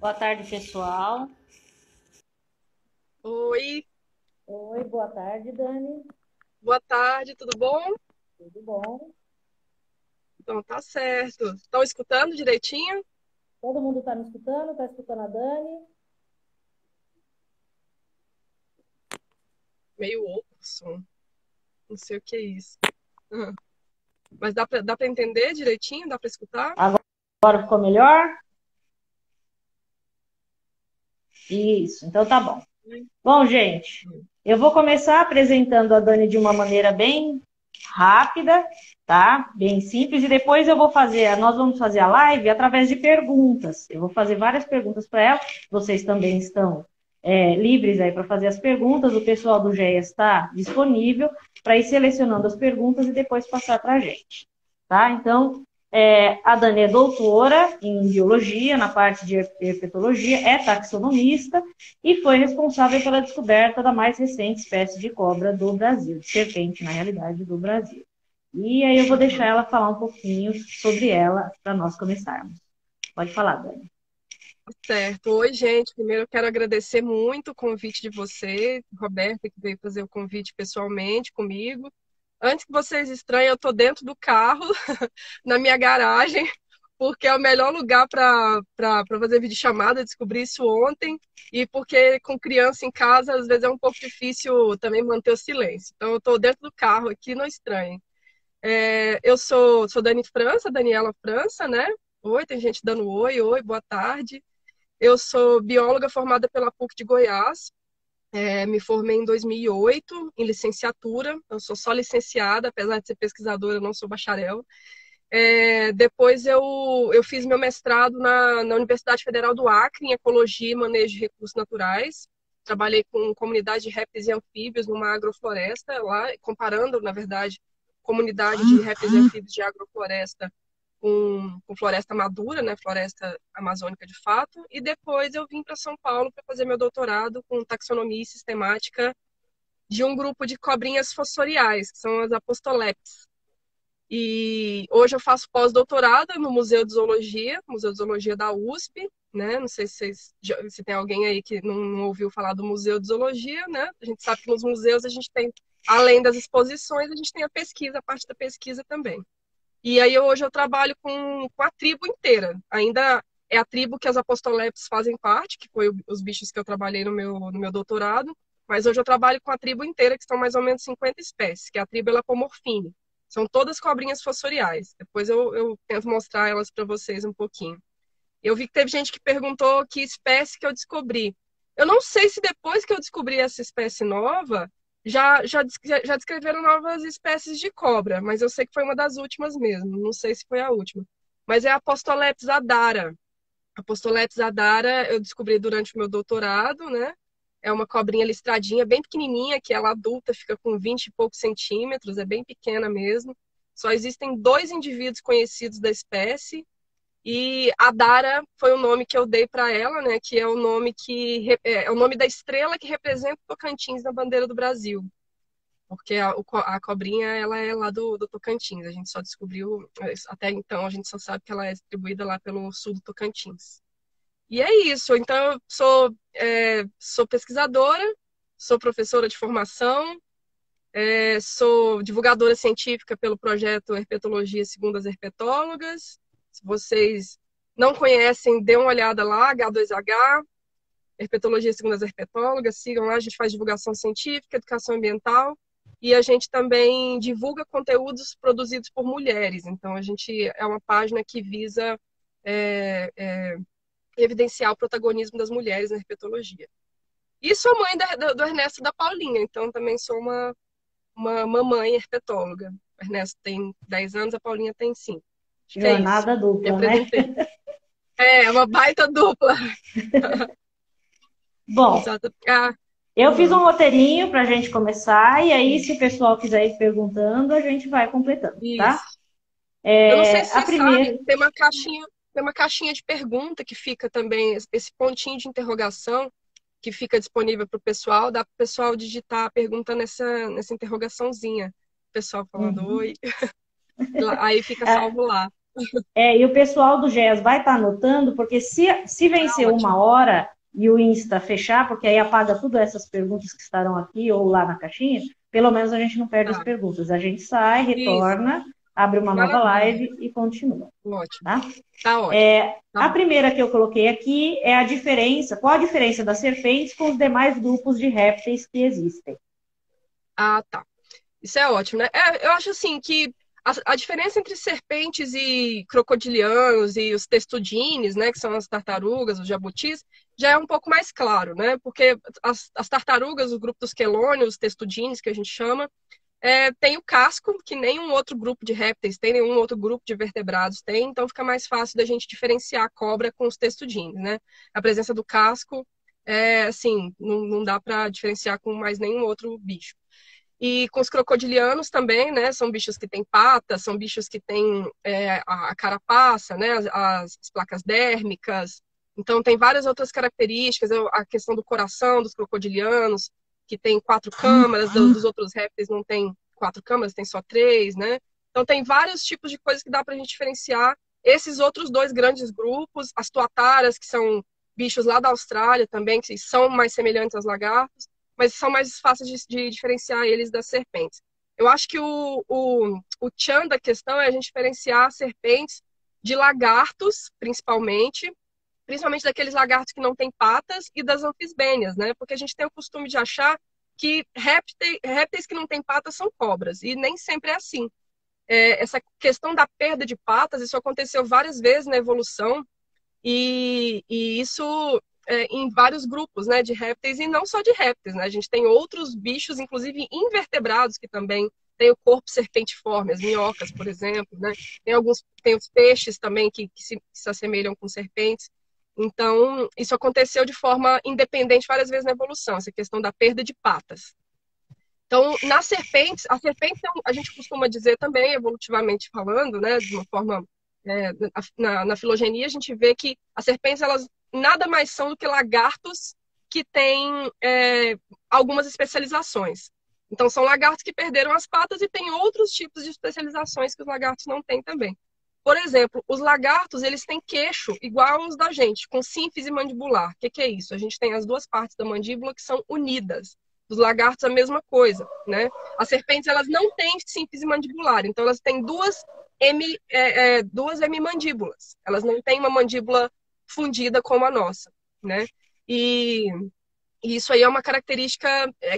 Boa tarde, pessoal. Oi, Oi, boa tarde, Dani. boa tarde, tudo bom? Tudo bom? Então tá certo. Estão escutando direitinho? Todo mundo está me escutando? Está escutando a Dani? Meio oco o som, não sei o que é isso. Uhum. Mas dá pra entender direitinho? Dá pra escutar? Agora ficou melhor? Isso, então tá bom. Bom, gente, Uhum. eu vou começar apresentando a Dani de uma maneira bem rápida, tá? Bem simples, e depois nós vamos fazer a live através de perguntas. Eu vou fazer várias perguntas para ela. Vocês também estão livres aí para fazer as perguntas. O pessoal do GEA está disponível para ir selecionando as perguntas e depois passar para a gente, tá? Então, a Dani é doutora em biologia, na parte de herpetologia, é taxonomista e foi responsável pela descoberta da mais recente espécie de cobra do Brasil, de serpente, na realidade, do Brasil. E aí eu vou deixar Uhum. ela falar um pouquinho sobre ela para nós começarmos. Pode falar, Dani. Certo. Oi, gente. Primeiro eu quero agradecer muito o convite de você, Roberta, que veio fazer o convite pessoalmente comigo. Antes que vocês estranhem, eu tô dentro do carro, na minha garagem, porque é o melhor lugar para fazer videochamada. Eu descobri isso ontem. E porque com criança em casa, às vezes é um pouco difícil também manter o silêncio. Então, eu estou dentro do carro aqui, não estranhe. Eu sou Dani França, Daniela França, né? Oi, tem gente dando oi, oi, boa tarde. Eu sou bióloga formada pela PUC de Goiás. Me formei em 2008 em licenciatura. Eu sou só licenciada, apesar de ser pesquisadora, eu não sou bacharel. Depois eu fiz meu mestrado na Universidade Federal do Acre, em Ecologia e Manejo de Recursos Naturais. Trabalhei com comunidade de répteis e anfíbios numa agrofloresta lá, comparando, na verdade, comunidade de répteis e anfíbios de agrofloresta com floresta madura, né, floresta amazônica de fato. E depois eu vim para São Paulo para fazer meu doutorado com taxonomia e sistemática de um grupo de cobrinhas fossoriais, que são as apostoleptes. E hoje eu faço pós-doutorado no Museu de Zoologia da USP, né? Não sei se tem alguém aí que não ouviu falar do Museu de Zoologia, né? A gente sabe que nos museus a gente tem, além das exposições, a gente tem a pesquisa, a parte da pesquisa também. E aí hoje eu trabalho com a tribo inteira. Ainda é a tribo que as apostolepes fazem parte, que foi os bichos que eu trabalhei no meu doutorado, mas hoje eu trabalho com a tribo inteira, que são mais ou menos 50 espécies, que é a tribo Elapomorphine. São todas cobrinhas fossoriais. Depois eu tento mostrar elas para vocês um pouquinho. Eu vi que teve gente que perguntou que espécie que eu descobri. Eu não sei se depois que eu descobri essa espécie nova, já descreveram novas espécies de cobra, mas eu sei que foi uma das últimas mesmo. Não sei se foi a última. Mas é a Apostolepis adara. A Apostolepis adara eu descobri durante o meu doutorado, né? É uma cobrinha listradinha, bem pequenininha, que ela adulta fica com 20 e poucos centímetros, é bem pequena mesmo. Só existem dois indivíduos conhecidos da espécie, e Adara foi o nome que eu dei para ela, né? Que é o nome é o nome da estrela que representa o Tocantins na bandeira do Brasil, porque a cobrinha ela é lá do Tocantins. A gente só descobriu até então, a gente só sabe que ela é distribuída lá pelo sul do Tocantins. E é isso. Então eu sou pesquisadora, sou professora de formação, sou divulgadora científica pelo projeto Herpetologia segundo as Herpetólogas. Se vocês não conhecem, dê uma olhada lá, H2H, Herpetologia segundo as Herpetólogas, sigam lá, a gente faz divulgação científica, educação ambiental, e a gente também divulga conteúdos produzidos por mulheres. Então, a gente é uma página que visa é, é, evidenciar o protagonismo das mulheres na herpetologia. E sou mãe do Ernesto e da Paulinha, então também sou uma mamãe herpetóloga. O Ernesto tem 10 anos, a Paulinha tem 5. Acho que é isso. Jornada Me dupla, né? apresentei. É uma baita dupla. Bom, Exato. Ah, eu fiz um uhum. roteirinho para a gente começar, e aí, se o pessoal quiser ir perguntando, a gente vai completando, tá? Isso. Eu não sei se A vocês sabem, primeira. tem uma caixinha de pergunta que fica também, esse pontinho de interrogação que fica disponível para o pessoal, dá para o pessoal digitar a pergunta nessa interrogaçãozinha. O pessoal falando Uhum. oi, aí fica salvo lá. E o pessoal do GES vai estar anotando, porque se Ah, vencer ótimo. 1 hora e o Insta fechar, porque aí apaga todas essas perguntas que estarão aqui ou lá na caixinha, pelo menos a gente não perde as Tá. perguntas. A gente sai, Isso. retorna, abre uma nova Maravilha. live e continua, Ótimo. tá? Tá ótimo. Tá A bom. primeira que eu coloquei aqui é a diferença, qual a diferença das serpentes com os demais grupos de répteis que existem? Ah, tá. Isso é ótimo, né? Eu acho assim que a diferença entre serpentes e crocodilianos e os testudines, né, que são as tartarugas, os jabutis, já é um pouco mais claro, né? Porque as tartarugas, o grupo dos quelônios, os testudines, que a gente chama, tem o casco, que nenhum outro grupo de répteis tem, nenhum outro grupo de vertebrados tem, então fica mais fácil da gente diferenciar a cobra com os testudines, né? A presença do casco, assim, não dá para diferenciar com mais nenhum outro bicho. E com os crocodilianos também, né? São bichos que têm patas, são bichos que têm a carapaça, né? As placas dérmicas. Então, tem várias outras características. A questão do coração dos crocodilianos, que tem 4 câmaras, dos outros répteis não tem 4 câmaras, tem só 3, né? Então, tem vários tipos de coisas que dá para a gente diferenciar esses outros dois grandes grupos, as tuataras, que são bichos lá da Austrália também, que são mais semelhantes aos lagartos, mas são mais fáceis de diferenciar eles das serpentes. Eu acho que o tchan da questão é a gente diferenciar serpentes de lagartos, principalmente daqueles lagartos que não têm patas e das anfisbênias, né? Porque a gente tem o costume de achar que répteis que não têm patas são cobras, e nem sempre é assim. Essa questão da perda de patas, isso aconteceu várias vezes na evolução, e isso em vários grupos, né, de répteis e não só de répteis, né? A gente tem outros bichos, inclusive invertebrados, que também têm o corpo serpentiforme, as minhocas, por exemplo, né? Tem os peixes também que se assemelham com serpentes. Então, isso aconteceu de forma independente várias vezes na evolução, essa questão da perda de patas. Então, nas serpentes, a serpente, a gente costuma dizer também, evolutivamente falando, né, de uma forma, na filogenia, a gente vê que as serpentes, elas nada mais são do que lagartos que têm algumas especializações. Então, são lagartos que perderam as patas e tem outros tipos de especializações que os lagartos não têm também. Por exemplo, os lagartos, eles têm queixo igual aos da gente, com sínfise mandibular. O que é isso? A gente tem as duas partes da mandíbula que são unidas. Dos lagartos, a mesma coisa, né? As serpentes, elas não têm sínfise mandibular, então elas têm duas hemimandíbulas. Elas não têm uma mandíbula fundida como a nossa, né? E, e isso aí é uma característica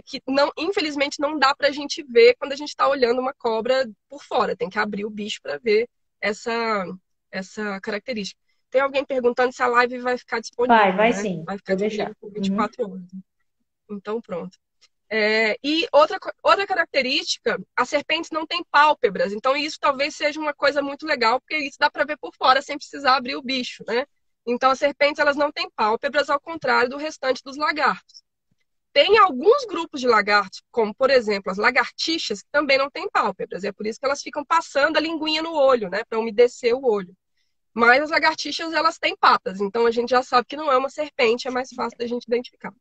que, não, infelizmente, não dá para a gente ver quando a gente está olhando uma cobra por fora. Tem que abrir o bicho para ver essa, essa característica. Tem alguém perguntando se a live vai ficar disponível, Vai né? sim, Vai ficar vou disponível deixar. por Uhum. 24 horas. Então, pronto. E outra característica, as serpentes não têm pálpebras, então isso talvez seja uma coisa muito legal, porque isso dá para ver por fora sem precisar abrir o bicho, né? Então as serpentes elas não têm pálpebras, ao contrário do restante dos lagartos. Tem alguns grupos de lagartos, como por exemplo as lagartixas, que também não têm pálpebras, é por isso que elas ficam passando a linguinha no olho, né, para umedecer o olho. Mas as lagartixas elas têm patas, então a gente já sabe que não é uma serpente, é mais fácil da gente identificar.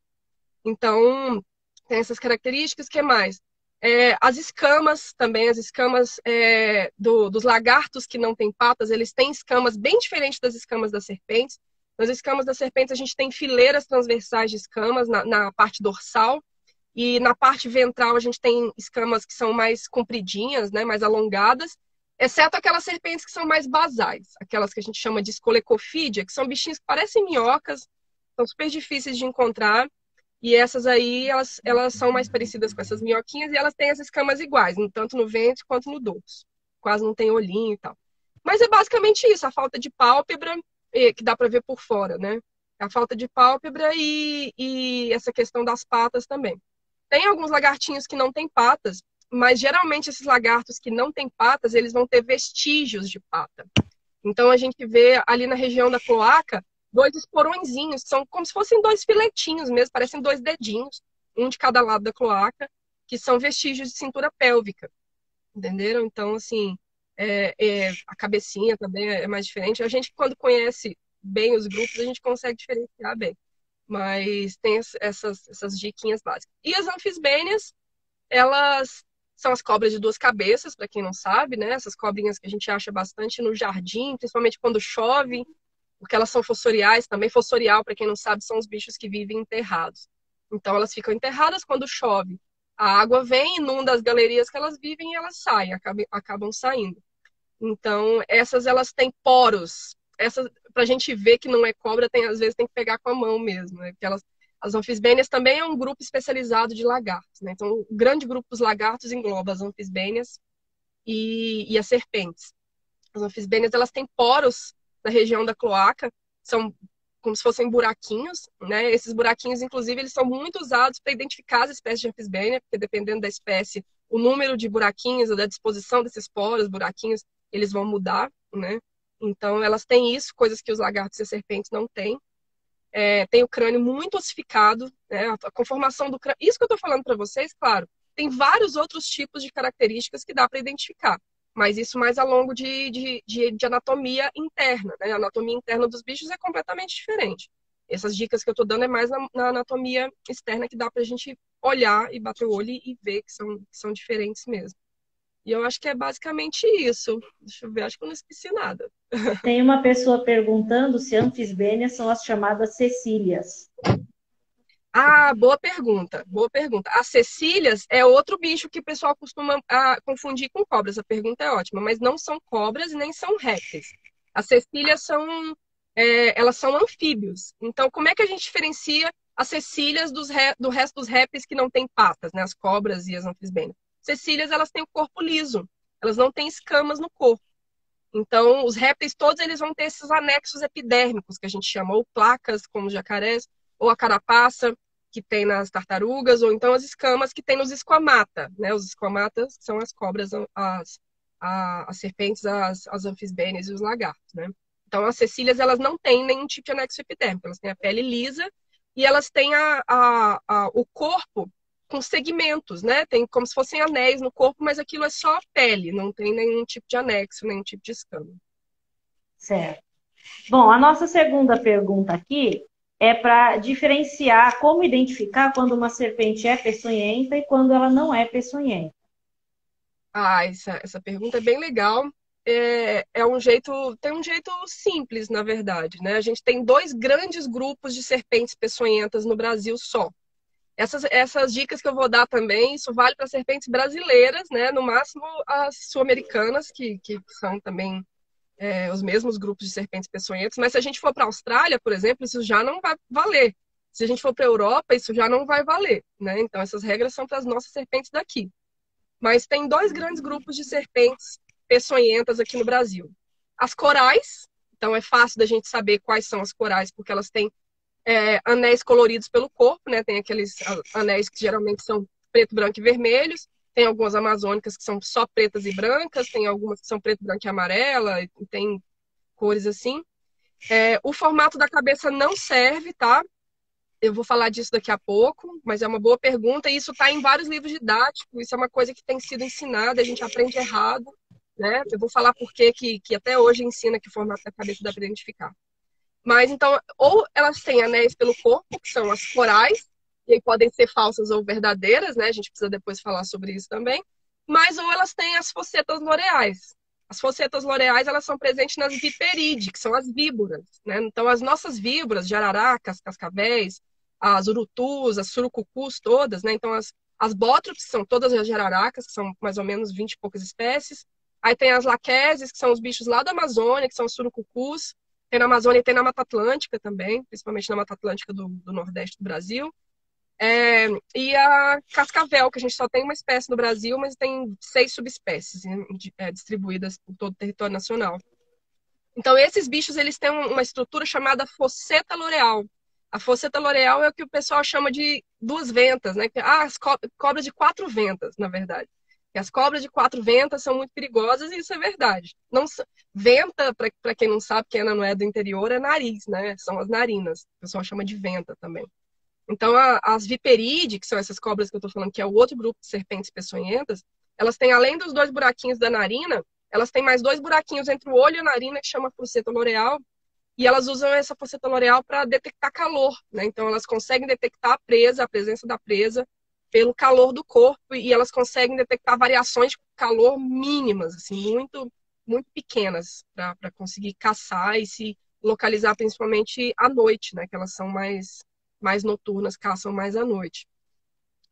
Então, tem essas características. O que mais? As escamas também, as escamas dos lagartos que não têm patas, eles têm escamas bem diferentes das escamas das serpentes. Nas escamas das serpentes, a gente tem fileiras transversais de escamas na parte dorsal, e na parte ventral a gente tem escamas que são mais compridinhas, né, mais alongadas, exceto aquelas serpentes que são mais basais, aquelas que a gente chama de escolecofídea, que são bichinhos que parecem minhocas, são super difíceis de encontrar, e essas aí, elas são mais parecidas com essas minhoquinhas e elas têm as escamas iguais, tanto no ventre quanto no dorso. Quase não tem olhinho e tal. Mas é basicamente isso, a falta de pálpebra, que dá para ver por fora, né? A falta de pálpebra e essa questão das patas também. Tem alguns lagartinhos que não têm patas, mas geralmente esses lagartos que não têm patas, eles vão ter vestígios de pata. Então a gente vê ali na região da cloaca dois esporõezinhos, que são como se fossem dois filetinhos mesmo, parecem dois dedinhos, um de cada lado da cloaca, que são vestígios de cintura pélvica, entenderam? Então, assim, a cabecinha também é mais diferente. A gente, quando conhece bem os grupos, a gente consegue diferenciar bem. Mas tem essas diquinhas básicas. E as anfisbênias, elas são as cobras de duas cabeças, para quem não sabe, né? Essas cobrinhas que a gente acha bastante no jardim, principalmente quando chove, porque elas são fossoriais também. Fossorial, para quem não sabe, são os bichos que vivem enterrados. Então, elas ficam enterradas quando chove. A água vem, inunda as galerias que elas vivem e elas saem, acabam saindo. Então, essas elas têm poros. Essas, para a gente ver que não é cobra, às vezes tem que pegar com a mão mesmo, né? Porque as anfisbênias também é um grupo especializado de lagartos, né? Então, o grande grupo dos lagartos engloba as anfisbênias e as serpentes. As anfisbênias, elas têm poros na região da cloaca, são como se fossem buraquinhos, né? Esses buraquinhos, inclusive, eles são muito usados para identificar as espécies de anfisbênia, porque dependendo da espécie, o número de buraquinhos ou da disposição desses poros, buraquinhos, eles vão mudar, né? Então, elas têm isso, coisas que os lagartos e as serpentes não têm. Tem o crânio muito ossificado, né? A conformação do crânio. Isso que eu estou falando para vocês, claro, tem vários outros tipos de características que dá para identificar, mas isso mais ao longo de anatomia interna, né? A anatomia interna dos bichos é completamente diferente. Essas dicas que eu estou dando é mais na anatomia externa que dá para a gente olhar e bater o olho e ver que são diferentes mesmo. E eu acho que é basicamente isso. Deixa eu ver, acho que eu não esqueci nada. Tem uma pessoa perguntando se anfisbênias são as chamadas cecílias. Ah, boa pergunta, boa pergunta. As cecílias é outro bicho que o pessoal costuma confundir com cobras. A pergunta é ótima, mas não são cobras e nem são répteis. As cecílias elas são anfíbios. Então, como é que a gente diferencia as cecílias do resto dos répteis que não têm patas, né? As cobras e as anfisbênias. Cecílias, elas têm o corpo liso, elas não têm escamas no corpo. Então, os répteis todos eles vão ter esses anexos epidérmicos, que a gente chama, ou placas, como os jacarés, ou a carapaça, que tem nas tartarugas, ou então as escamas que tem nos esquamata, né? Os esquamatas são as cobras, as serpentes, as anfisbênias e os lagartos, né? Então, as cecílias, elas não têm nenhum tipo de anexo epidérmico, elas têm a pele lisa e elas têm o corpo com segmentos, né? Tem como se fossem anéis no corpo, mas aquilo é só a pele, não tem nenhum tipo de anexo, nenhum tipo de escama. Certo. Bom, a nossa segunda pergunta aqui é para diferenciar como identificar quando uma serpente é peçonhenta e quando ela não é peçonhenta. Ah, essa pergunta é bem legal. Tem um jeito simples, na verdade, né? A gente tem dois grandes grupos de serpentes peçonhentas no Brasil só. Essas dicas que eu vou dar também, isso vale para serpentes brasileiras, né? No máximo as sul-americanas, que são também os mesmos grupos de serpentes peçonhentas. Mas se a gente for para a Austrália, por exemplo, isso já não vai valer. Se a gente for para a Europa, isso já não vai valer, né? Então essas regras são para as nossas serpentes daqui. Mas tem dois grandes grupos de serpentes peçonhentas aqui no Brasil. As corais, então é fácil da gente saber quais são as corais, porque elas têm anéis coloridos pelo corpo, né? Tem aqueles anéis que geralmente são preto, branco e vermelhos. Tem algumas amazônicas que são só pretas e brancas, tem algumas que são preto, branco e amarela, e tem cores assim. O formato da cabeça não serve, tá? Eu vou falar disso daqui a pouco, mas é uma boa pergunta, e isso está em vários livros didáticos, isso é uma coisa que tem sido ensinada, a gente aprende errado, né? Eu vou falar por que até hoje ensina que o formato da cabeça dá para identificar. Mas então, ou elas têm anéis pelo corpo, que são as corais, e aí podem ser falsas ou verdadeiras, né? A gente precisa depois falar sobre isso também. Mas ou elas têm as fossetas loreais. As fossetas loreais, elas são presentes nas viperídeas, que são as víboras, né? Então, as nossas víboras, jararacas, cascavéis, as urutus, as surucucus todas, né? Então, as bótrupes são todas as jararacas, que são mais ou menos 20 e poucas espécies. Aí tem as laqueses, que são os bichos lá da Amazônia, que são os surucucus. Tem na Amazônia e tem na Mata Atlântica também, principalmente na Mata Atlântica do Nordeste do Brasil. E a cascavel, que a gente só tem uma espécie no Brasil, mas tem 6 subespécies distribuídas por todo o território nacional. Então, esses bichos eles têm uma estrutura chamada fosseta loreal. A fosseta loreal é o que o pessoal chama de duas ventas, né? As cobras de 4 ventas, na verdade. E as cobras de 4 ventas são muito perigosas e isso é verdade. Não, venta, para quem não sabe, quem ainda não é do interior, é nariz, né? São as narinas. O pessoal chama de venta também. Então, as viperídeas, que são essas cobras que eu estou falando, que é o outro grupo de serpentes peçonhentas, elas têm, além dos 2 buraquinhos da narina, elas têm mais 2 buraquinhos entre o olho e a narina, que chama fosseta loreal, e elas usam essa fosseta loreal para detectar calor, né? Então, elas conseguem detectar a presença da presa, pelo calor do corpo e elas conseguem detectar variações de calor mínimas, assim, muito pequenas para conseguir caçar e se localizar principalmente à noite, né? Que elas são mais noturnas, caçam mais à noite.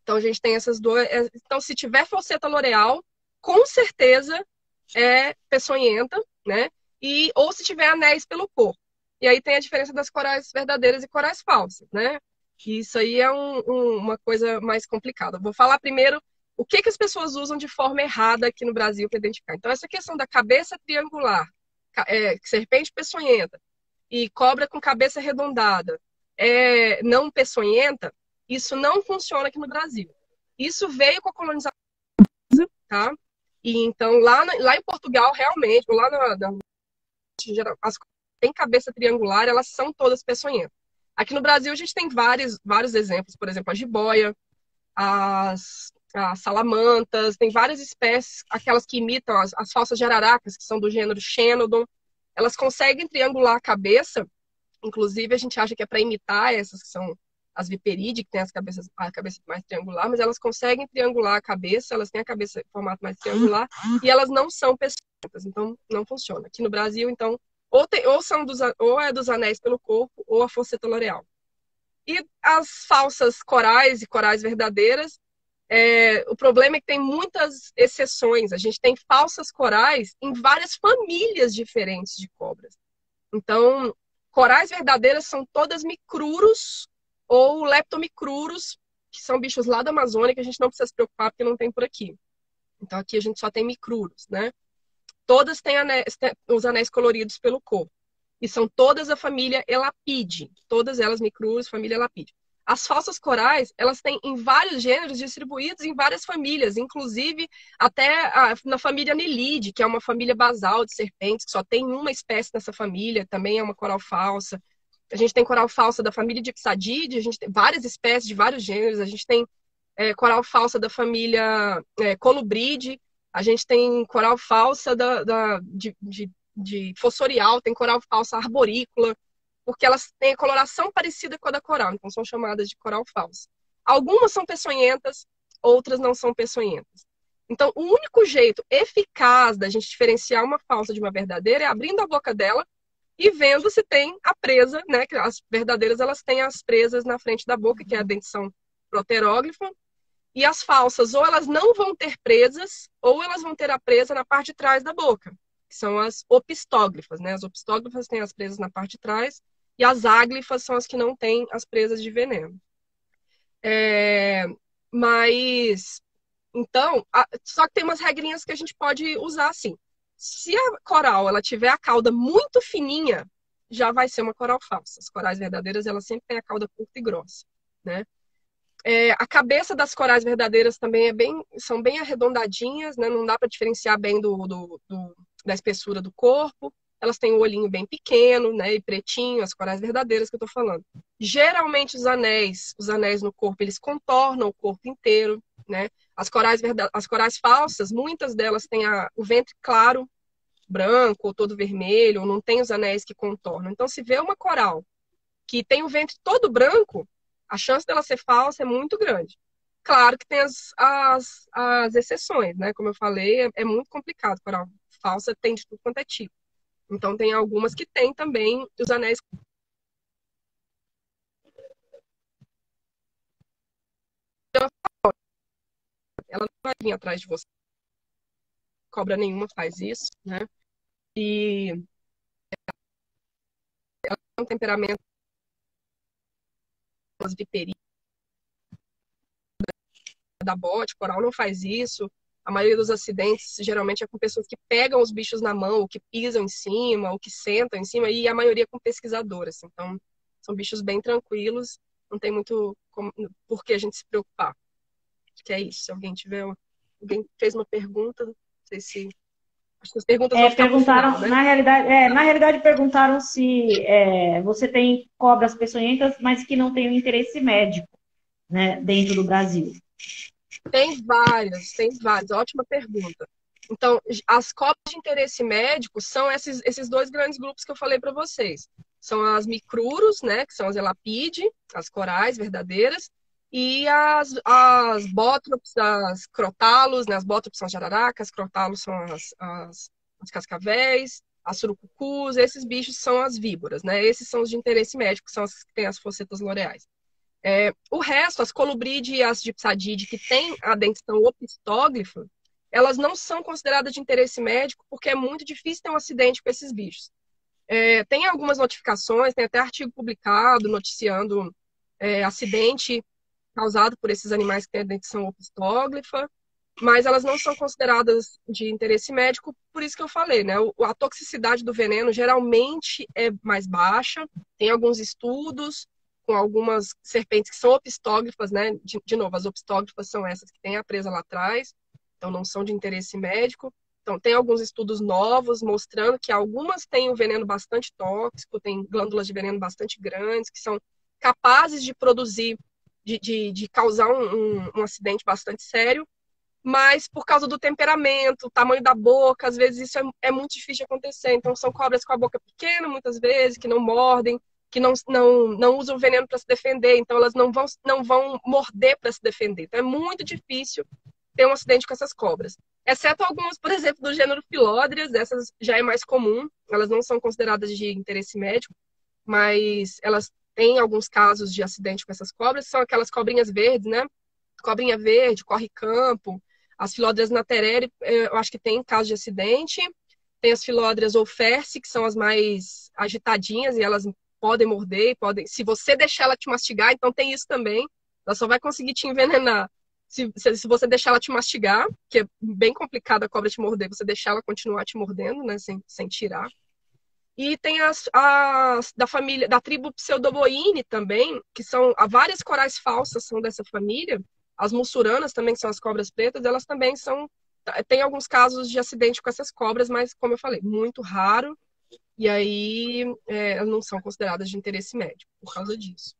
Então a gente tem essas duas. Então, se tiver falseta l'oreal, com certeza é peçonhenta, né? Ou se tiver anéis pelo corpo. E aí tem a diferença das corais verdadeiras e corais falsas, né? Isso aí é uma coisa mais complicada. Vou falar primeiro o que as pessoas usam de forma errada aqui no Brasil para identificar. Então, essa questão da cabeça triangular, serpente peçonhenta e cobra com cabeça arredondada, não peçonhenta, isso não funciona aqui no Brasil. Isso veio com a colonização, tá? E então, lá em Portugal, realmente, ou lá as tem cabeça triangular, elas são todas peçonhentas. Aqui no Brasil, a gente tem vários exemplos, por exemplo, a jiboia, as salamantas, tem várias espécies, aquelas que imitam as falsas jararacas, que são do gênero Xenodon, elas conseguem triangular a cabeça, inclusive a gente acha que é para imitar essas que são as viperídeas, que tem a cabeça mais triangular, mas elas conseguem triangular a cabeça, elas têm a cabeça em formato mais triangular, e elas não são peçonhentas, então não funciona. Aqui no Brasil, então, ou é dos anéis pelo corpo, ou a falseta l'oreal. E as falsas corais e corais verdadeiras, o problema é que tem muitas exceções. A gente tem falsas corais em várias famílias diferentes de cobras. Então, corais verdadeiras são todas micruros ou leptomicruros, que são bichos lá da Amazônia que a gente não precisa se preocupar porque não tem por aqui. Então, aqui a gente só tem micruros, né? Todas têm os anéis coloridos pelo corpo. E são todas a família Elapide. Todas elas micruros, família Elapide. As falsas corais, elas têm em vários gêneros distribuídos em várias famílias, inclusive até na família Anelide, que é uma família basal de serpentes, que só tem uma espécie nessa família, também é uma coral falsa. A gente tem coral falsa da família Dipsadidae, a gente tem várias espécies de vários gêneros, a gente tem coral falsa da família Colubride, a gente tem coral falsa de fossorial, tem coral falsa arborícola, porque elas têm a coloração parecida com a da coral, então são chamadas de coral falsa. Algumas são peçonhentas, outras não são peçonhentas. Então, o único jeito eficaz da gente diferenciar uma falsa de uma verdadeira é abrindo a boca dela e vendo se tem a presa, né? Que as verdadeiras, elas têm as presas na frente da boca, que é a dentição proteróglifa, e as falsas, ou elas não vão ter presas, ou elas vão ter a presa na parte de trás da boca, que são as opistóglifas, né? As opistóglifas têm as presas na parte de trás, e as áglifas são as que não têm as presas de veneno. Mas, então, só que tem umas regrinhas que a gente pode usar assim. Se a coral ela tiver a cauda muito fininha, já vai ser uma coral falsa. As corais verdadeiras, elas sempre têm a cauda curta e grossa, né? A cabeça das corais verdadeiras também são bem arredondadinhas, né? Não dá para diferenciar bem da espessura do corpo. Elas têm o olhinho bem pequeno, né? E pretinho, as corais verdadeiras que eu estou falando. Geralmente os anéis no corpo, eles contornam o corpo inteiro, né? As corais falsas, muitas delas têm o ventre claro, branco, ou todo vermelho, ou não tem os anéis que contornam. Então, se vê uma coral que tem o ventre todo branco, a chance dela ser falsa é muito grande. Claro que tem as exceções, né? Como eu falei, é muito complicado. Coral falsa tem de tudo quanto é tipo. Então, tem algumas que tem também os anéis. Ela não vai vir atrás de você. Cobra nenhuma faz isso, né? E ela tem um temperamento viperina da bote, coral não faz isso. A maioria dos acidentes geralmente é com pessoas que pegam os bichos na mão, ou que pisam em cima, ou que sentam em cima, e a maioria com pesquisadoras. Então, são bichos bem tranquilos, não tem muito por que a gente se preocupar. Acho que é isso. Se alguém fez uma pergunta, não sei se. Acho que as perguntas vão ficar pro final, né? Na realidade, perguntaram se você tem cobras peçonhentas, mas que não tem um interesse médico, né, dentro do Brasil. Tem várias. Ótima pergunta. Então, as cobras de interesse médico são esses dois grandes grupos que eu falei para vocês. São as micruros, né, que são as elapide, as corais verdadeiras, E as bótrops, as crotalos, né? As bótrops são as jararacas, as crotalos são as cascavéis, as surucucus, esses bichos são as víboras, né? Esses são os de interesse médico, que são as que têm as focetas loreais. O resto, as colubride e as dipsadide, que têm a dentição opistóglifa, elas não são consideradas de interesse médico porque é muito difícil ter um acidente com esses bichos. Tem algumas notificações, tem até artigo publicado noticiando acidente causado por esses animais que têm a dentição opistóglifa, mas elas não são consideradas de interesse médico, por isso que eu falei, né? A toxicidade do veneno geralmente é mais baixa, tem alguns estudos com algumas serpentes que são opistóglifas, né? De novo, as opistóglifas são essas que têm a presa lá atrás, então não são de interesse médico. Então, tem alguns estudos novos mostrando que algumas têm um veneno bastante tóxico, têm glândulas de veneno bastante grandes, que são capazes de produzir, de causar um acidente bastante sério, mas por causa do temperamento, o tamanho da boca, às vezes isso é muito difícil de acontecer. Então, são cobras com a boca pequena, muitas vezes, que não mordem, que não usam veneno para se defender, então elas não vão morder para se defender. Então, é muito difícil ter um acidente com essas cobras. Exceto algumas, por exemplo, do gênero Philodrias, essas já é mais comum, elas não são consideradas de interesse médico, mas elas têm alguns casos de acidente com essas cobras, são aquelas cobrinhas verdes, né? Cobrinha verde, corre-campo, as Philodrias naterere, eu acho que tem caso de acidente, tem as Philodrias olferse, que são as mais agitadinhas, e elas podem morder, podem. Se você deixar ela te mastigar, então tem isso também, ela só vai conseguir te envenenar se você deixar ela te mastigar, que é bem complicado a cobra te morder, você deixar ela continuar te mordendo, né, sem tirar. E tem as da família, da tribo Pseudoboine também, que são, há várias corais falsas são dessa família. As mussuranas também, que são as cobras pretas, elas também são, tem alguns casos de acidente com essas cobras, mas como eu falei, muito raro. E aí elas não são consideradas de interesse médico por causa disso.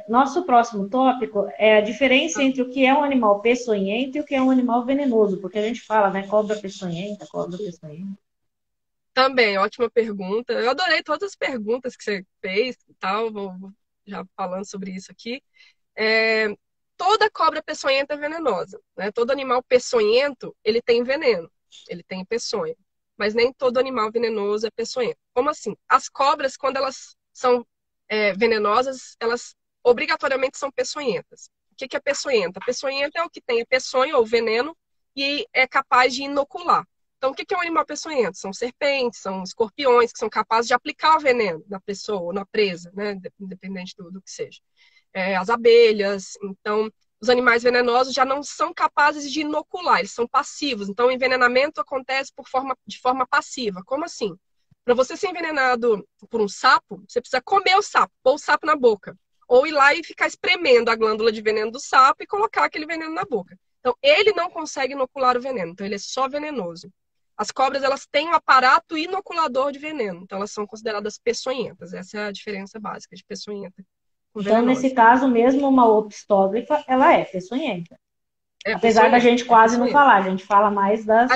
Nosso próximo tópico é a diferença entre o que é um animal peçonhento e o que é um animal venenoso, porque a gente fala, né, cobra peçonhenta, cobra peçonhenta. Também, ótima pergunta. Eu adorei todas as perguntas que você fez e tal, vou já falando sobre isso aqui. É, toda cobra peçonhenta é venenosa, né? Todo animal peçonhento, ele tem veneno, ele tem peçonha. Mas nem todo animal venenoso é peçonhento. Como assim? As cobras, quando elas são venenosas, elas obrigatoriamente são peçonhentas. O que é peçonhenta? Peçonhenta é o que tem a peçonha ou veneno e é capaz de inocular. Então, o que é um animal peçonhento? São serpentes, são escorpiões, que são capazes de aplicar o veneno na pessoa ou na presa, né? Independente do que seja. As abelhas. Então, os animais venenosos já não são capazes de inocular, eles são passivos. Então, o envenenamento acontece de forma passiva. Como assim? Para você ser envenenado por um sapo, você precisa comer o sapo, pôr o sapo na boca. Ou ir lá e ficar espremendo a glândula de veneno do sapo e colocar aquele veneno na boca. Então, ele não consegue inocular o veneno, então ele é só venenoso. As cobras, elas têm um aparato inoculador de veneno, então elas são consideradas peçonhentas. Essa é a diferença básica de peçonhenta com Então, venenosa. nesse caso mesmo, uma opistógrafa, ela é peçonhenta. Apesar da gente quase não falar, a gente fala mais das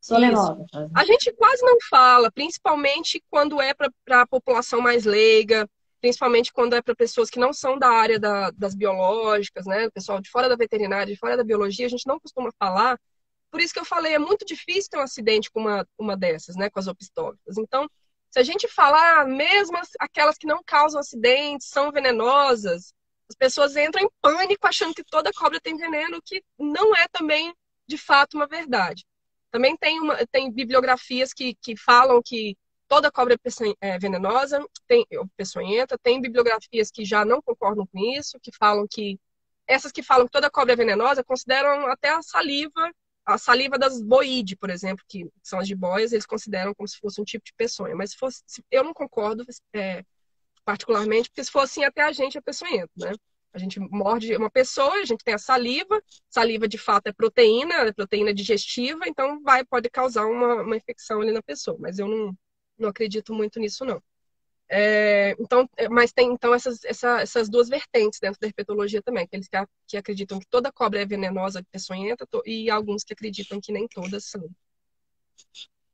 solenógrafas. A gente quase não fala, principalmente quando é para a população mais leiga, principalmente quando é para pessoas que não são da área das biológicas, né? O pessoal de fora da veterinária, de fora da biologia, a gente não costuma falar. Por isso que eu falei, é muito difícil ter um acidente com uma dessas, né? Com as opistógrafas. Então, se a gente falar, mesmo aquelas que não causam acidentes, são venenosas, as pessoas entram em pânico achando que toda cobra tem veneno, que não é também, de fato, uma verdade. Também tem bibliografias que falam que toda cobra é venenosa, peçonhenta, tem bibliografias que já não concordam com isso, que falam que essas que falam que toda cobra é venenosa consideram até a saliva das boíde, por exemplo, que são as jiboias, eles consideram como se fosse um tipo de peçonha. Mas eu não concordo particularmente, porque se for assim, até a gente é peçonhento, né? A gente morde uma pessoa, a gente tem a saliva de fato é proteína digestiva, então pode causar uma infecção ali na pessoa, mas eu não acredito muito nisso, não. Mas tem então essas duas vertentes dentro da herpetologia também, aqueles que acreditam que toda cobra é venenosa, peçonhenta, e alguns que acreditam que nem todas são.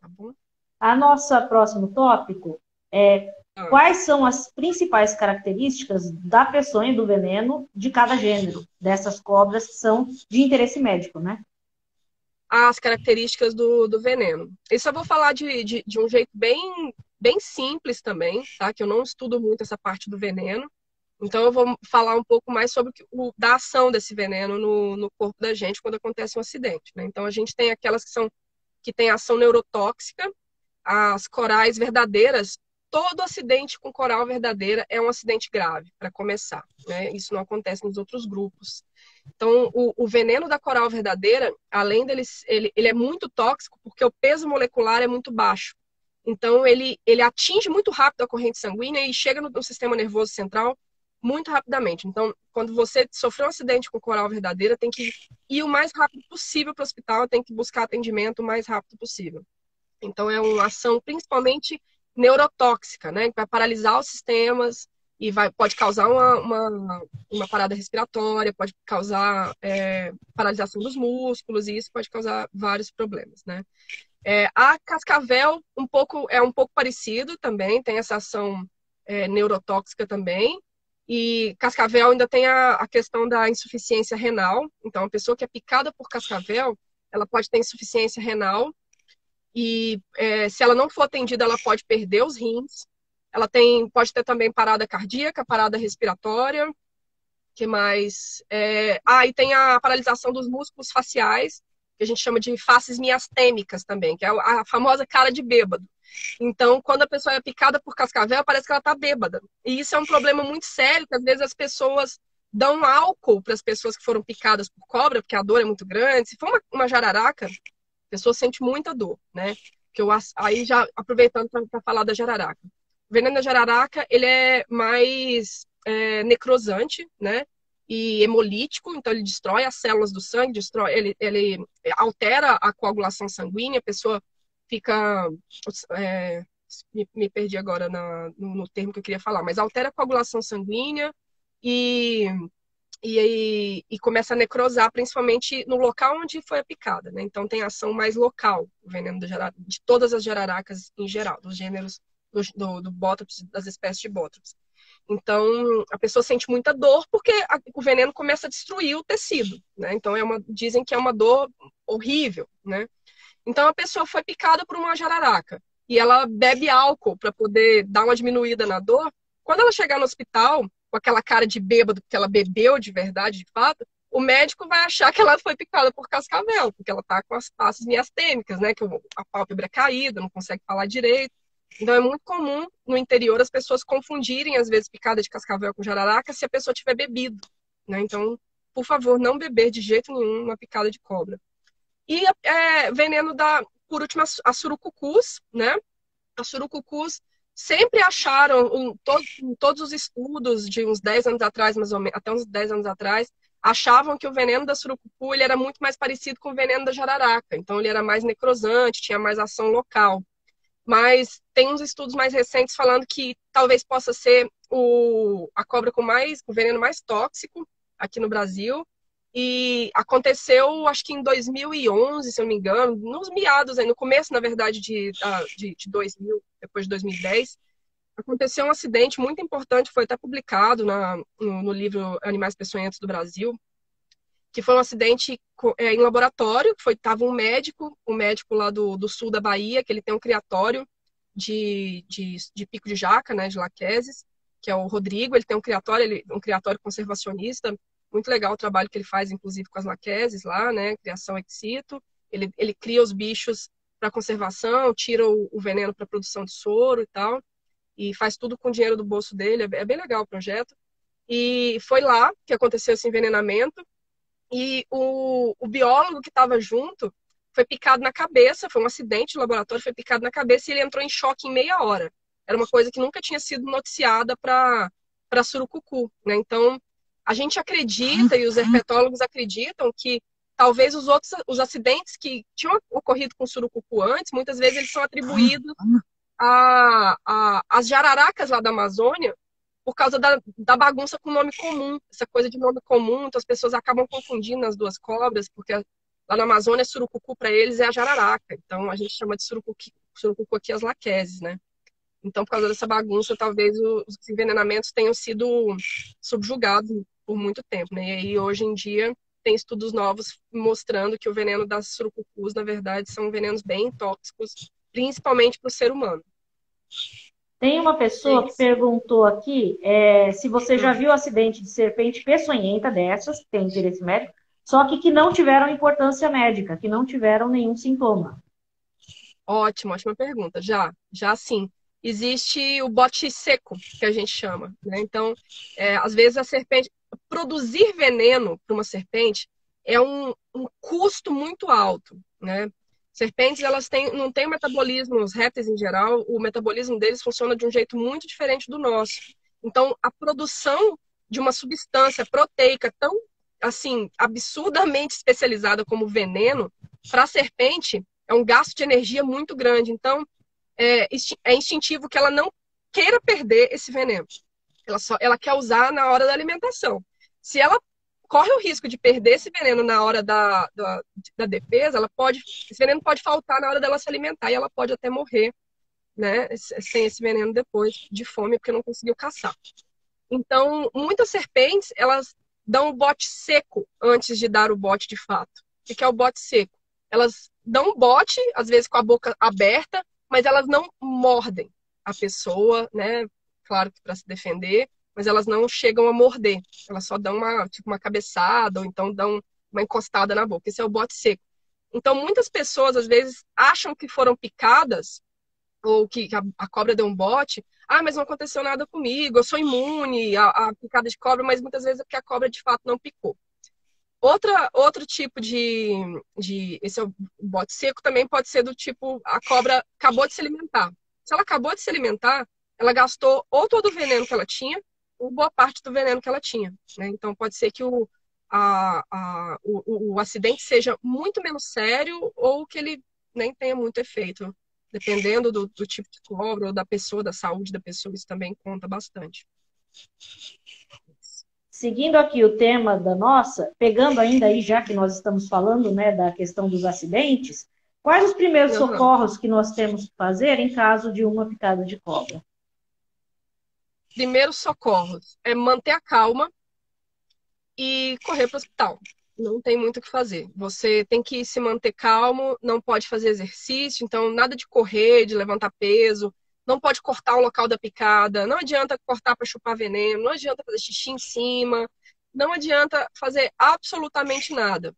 Tá bom? A nossa próximo tópico é quais são as principais características da peçonha e do veneno de cada gênero dessas cobras que são de interesse médico, né? As características do veneno. Isso eu vou falar de um jeito bem simples também, tá? Que eu não estudo muito essa parte do veneno. Então eu vou falar um pouco mais sobre da ação desse veneno no corpo da gente quando acontece um acidente, né? Então a gente tem aquelas que têm ação neurotóxica, as corais verdadeiras. Todo acidente com coral verdadeira é um acidente grave, para começar, né? Isso não acontece nos outros grupos. Então, o veneno da coral verdadeira, além dele, ele é muito tóxico porque o peso molecular é muito baixo. Então, ele atinge muito rápido a corrente sanguínea e chega no sistema nervoso central muito rapidamente. Então, quando você sofreu um acidente com coral verdadeira, tem que ir o mais rápido possível para o hospital, tem que buscar atendimento o mais rápido possível. Então, é uma ação principalmente neurotóxica, né? Que vai paralisar os sistemas e pode causar uma parada respiratória, pode causar paralisação dos músculos, e isso pode causar vários problemas, né? A cascavel é um pouco parecido também, tem essa ação neurotóxica também. E cascavel ainda tem a questão da insuficiência renal. Então, a pessoa que é picada por cascavel, ela pode ter insuficiência renal e se ela não for atendida, ela pode perder os rins. Ela pode ter também parada cardíaca, parada respiratória. Que mais? E tem a paralisação dos músculos faciais, que a gente chama de faces miastêmicas também, que é a famosa cara de bêbado. Então, quando a pessoa é picada por cascavel, parece que ela está bêbada. E isso é um problema muito sério, que às vezes as pessoas dão álcool para as pessoas que foram picadas por cobra, porque a dor é muito grande. Se for uma jararaca, a pessoa sente muita dor, né? Aí já aproveitando para falar da jararaca. O veneno da jararaca, ele é mais necrosante, né? E hemolítico, então ele destrói as células do sangue, ele altera a coagulação sanguínea, a pessoa fica... me perdi agora no termo que eu queria falar, mas altera a coagulação sanguínea e começa a necrosar, principalmente no local onde foi a picada, né? Então tem ação mais local, o veneno de todas as jararacas em geral, dos gêneros do Bótrops, das espécies de Bótrops. Então a pessoa sente muita dor porque o veneno começa a destruir o tecido, né? Então dizem que é uma dor horrível, né? Então a pessoa foi picada por uma jararaca e ela bebe álcool para poder dar uma diminuída na dor. Quando ela chegar no hospital com aquela cara de bêbado, porque ela bebeu de verdade, de fato, o médico vai achar que ela foi picada por cascavel, porque ela tá com as faces miastêmicas, né? Que a pálpebra é caída, não consegue falar direito. Então é muito comum no interior as pessoas confundirem, às vezes, picada de cascavel com jararaca se a pessoa tiver bebido, né? Então, por favor, não beber de jeito nenhum uma picada de cobra. E veneno por último, a surucucus, né? A surucucus sempre acharam, em todos os estudos de uns 10 anos atrás, mais ou menos, até uns 10 anos atrás, achavam que o veneno da surucucu ele era muito mais parecido com o veneno da jararaca. Então, ele era mais necrosante, tinha mais ação local. Mas tem uns estudos mais recentes falando que talvez possa ser a cobra com o veneno mais tóxico aqui no Brasil. E aconteceu, acho que em 2011, se eu não me engano, nos meados, no começo, na verdade, de 2000, depois de 2010, aconteceu um acidente muito importante, foi até publicado no livro Animais Peçonhentos do Brasil, que foi um acidente em laboratório, tava um médico lá do sul da Bahia, que ele tem um criatório de pico de jaca, né, de laqueses, que é o Rodrigo, ele tem um criatório conservacionista, muito legal o trabalho que ele faz, inclusive, com as laqueses lá, né, criação ex situ, ele cria os bichos para conservação, tira o veneno para produção de soro e tal, e faz tudo com o dinheiro do bolso dele, é bem legal o projeto. E foi lá que aconteceu esse envenenamento, e o biólogo que estava junto foi picado na cabeça, foi um acidente no laboratório, foi picado na cabeça e ele entrou em choque em meia hora. Era uma coisa que nunca tinha sido noticiada para surucucu, né? Então, a gente acredita e os herpetólogos acreditam que talvez os acidentes que tinham ocorrido com surucucu antes, muitas vezes eles são atribuídos às jararacas lá da Amazônia, por causa da bagunça com nome comum, essa coisa de nome comum, então as pessoas acabam confundindo as duas cobras, porque lá na Amazônia, surucucu para eles é a jararaca, então a gente chama de surucucu aqui as laqueses, né? Então, por causa dessa bagunça, talvez os envenenamentos tenham sido subjugados por muito tempo, né? E aí, hoje em dia, tem estudos novos mostrando que o veneno das surucucus, na verdade, são venenos bem tóxicos, principalmente para o ser humano. Tem uma É pessoa que isso. perguntou aqui se você já viu acidente de serpente peçonhenta dessas, que tem interesse médico, só que não tiveram importância médica, que não tiveram nenhum sintoma. Ótimo, ótima pergunta. Já sim. Existe o bote seco, que a gente chama, né? Então, às vezes a serpente... Produzir veneno para uma serpente é um custo muito alto, né? Serpentes, elas não têm metabolismo, os répteis em geral, o metabolismo deles funciona de um jeito muito diferente do nosso. Então, a produção de uma substância proteica tão, assim, absurdamente especializada como veneno, para a serpente, é um gasto de energia muito grande. Então, é instintivo que ela não queira perder esse veneno. Ela quer usar na hora da alimentação. Se ela corre o risco de perder esse veneno na hora da defesa, esse veneno pode faltar na hora dela se alimentar e ela pode até morrer, né, sem esse veneno depois, de fome, porque não conseguiu caçar. Então, muitas serpentes, elas dão o bote seco antes de dar o bote de fato. O que é o bote seco? Elas dão um bote, às vezes com a boca aberta, mas elas não mordem a pessoa, né? Claro que para se defender, mas elas não chegam a morder. Elas só dão uma cabeçada, ou então dão uma encostada na boca. Esse é o bote seco. Então, muitas pessoas, às vezes, acham que foram picadas, ou que a cobra deu um bote. Ah, mas não aconteceu nada comigo, eu sou imune à picada de cobra, mas muitas vezes é porque a cobra de fato não picou. Outro tipo esse é o bote seco, também pode ser do tipo, a cobra acabou de se alimentar. Se ela acabou de se alimentar, ela gastou ou todo o veneno que ela tinha, ou boa parte do veneno que ela tinha, né? Então pode ser que o acidente seja muito menos sério ou que ele nem tenha muito efeito. Dependendo do tipo de cobra ou da pessoa, da saúde da pessoa, isso também conta bastante. Seguindo aqui o tema da nossa, pegando ainda aí, já que nós estamos falando, né, da questão dos acidentes, quais os primeiros Uhum. socorros que nós temos que fazer em caso de uma picada de cobra? Primeiros socorros é manter a calma e correr para o hospital. Não tem muito o que fazer. Você tem que se manter calmo, não pode fazer exercício, então nada de correr, de levantar peso, não pode cortar o local da picada, não adianta cortar para chupar veneno, não adianta fazer xixi em cima, não adianta fazer absolutamente nada.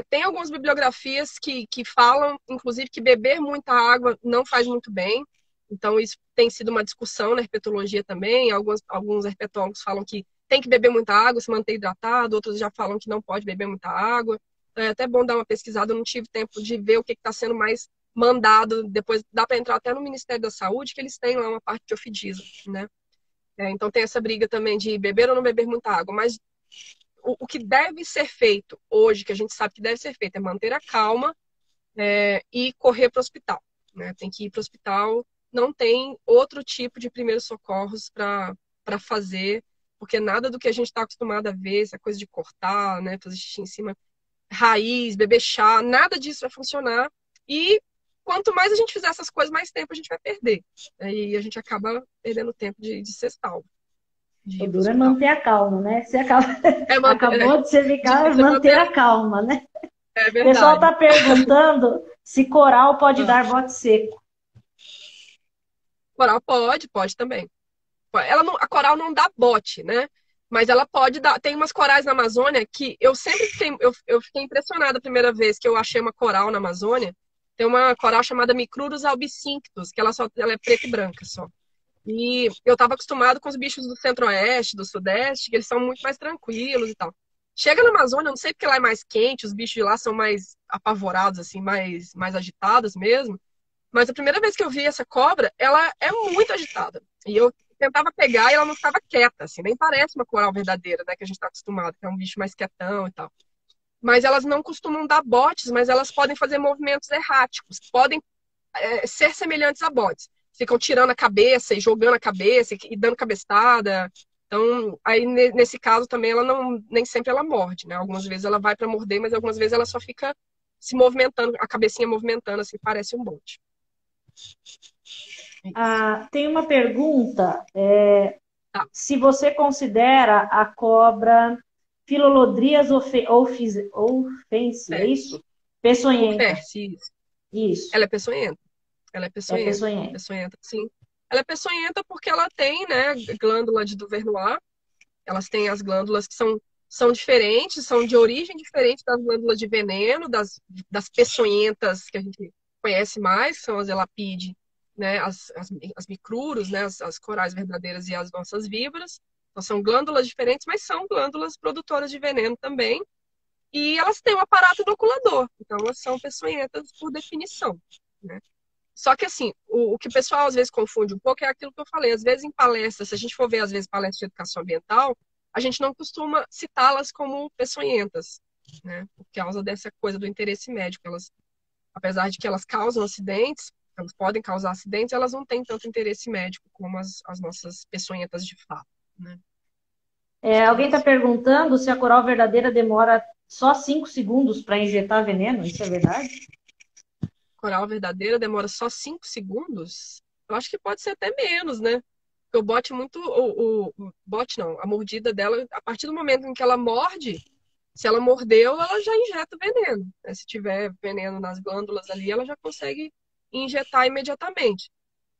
Tem algumas bibliografias que falam, inclusive, que beber muita água não faz muito bem. Então, isso tem sido uma discussão na herpetologia também. Alguns herpetólogos falam que tem que beber muita água, se manter hidratado. Outros já falam que não pode beber muita água. Então, é até bom dar uma pesquisada. Eu não tive tempo de ver o que está sendo mais mandado. Depois dá para entrar até no Ministério da Saúde, que eles têm lá uma parte de ofidisa, né? Então, tem essa briga também de beber ou não beber muita água. Mas o que deve ser feito hoje, que a gente sabe que deve ser feito, é manter a calma e correr para o hospital. Né? Tem que ir para o hospital, não tem outro tipo de primeiros socorros para fazer, porque nada do que a gente está acostumado a ver, essa coisa de cortar, né, fazer xixi em cima, raiz, beber chá, nada disso vai funcionar. E quanto mais a gente fizer essas coisas, mais tempo a gente vai perder. E a gente acaba perdendo tempo de ser salvo, de O ir para o duro é hospital. manter a calma, né? Você acaba... É acabou de você ficar, difícil manter manter. a calma, né? É O pessoal verdade. está perguntando se coral pode Ah, dar bote seco. coral pode também. A coral não dá bote, né? Mas ela pode dar. Tem umas corais na Amazônia que eu sempre fiquei, eu fiquei impressionada a primeira vez que eu achei uma coral na Amazônia. Tem uma coral chamada Micrurus albicinctus, que ela é preta e branca só. E eu estava acostumado com os bichos do centro-oeste, do sudeste, que eles são muito mais tranquilos e tal. Chega na Amazônia, eu não sei porque lá é mais quente, os bichos de lá são mais apavorados, assim, mais agitados mesmo. Mas a primeira vez que eu vi essa cobra, ela é muito agitada. E eu tentava pegar e ela não estava quieta, assim, nem parece uma coral verdadeira, né, que a gente está acostumado, que é um bicho mais quietão e tal. Mas elas não costumam dar botes, mas elas podem fazer movimentos erráticos, podem ser semelhantes a botes. Ficam tirando a cabeça e jogando a cabeça e dando cabeçada. Então, aí nesse caso também ela não, nem sempre ela morde, né? Algumas vezes ela vai para morder, mas algumas vezes ela só fica se movimentando, a cabecinha movimentando, assim, parece um bote. Isso. Tem uma pergunta, Tá, se você considera a cobra Philolodrias ofense, é isso? Percy. O Peçonhenta. Percy, isso. Isso, Ela é peçonhenta. Ela é é peçonhenta. peçonhenta. Peçonhenta, sim. Ela é peçonhenta porque ela tem, né, glândula de Duvernois. Elas têm as glândulas que são diferentes, são de origem diferente das glândulas de veneno, das peçonhentas que a gente conhece mais, que são as elapide, né, as micruros, né, as corais verdadeiras e as nossas víboras. Então, são glândulas diferentes, mas são glândulas produtoras de veneno também. E elas têm um aparato inoculador, então elas são peçonhentas por definição, né? Só que, assim, o que o pessoal às vezes confunde um pouco é aquilo que eu falei. Às vezes, em palestras, se a gente for ver, às vezes, palestras de educação ambiental, a gente não costuma citá-las como peçonhentas, né? Por causa dessa coisa do interesse médico. Elas, apesar de que elas causam acidentes, elas podem causar acidentes, elas não têm tanto interesse médico como as nossas peçonhentas de fato, né? Acho que é Alguém está isso. perguntando se a coral verdadeira demora só 5 segundos para injetar veneno, isso é verdade? Coral verdadeira demora só 5 segundos? Eu acho que pode ser até menos, né? Porque o bote muito. O bote não, a mordida dela, a partir do momento em que ela morde, se ela mordeu, ela já injeta o veneno, né? Se tiver veneno nas glândulas ali, ela já consegue injetar imediatamente.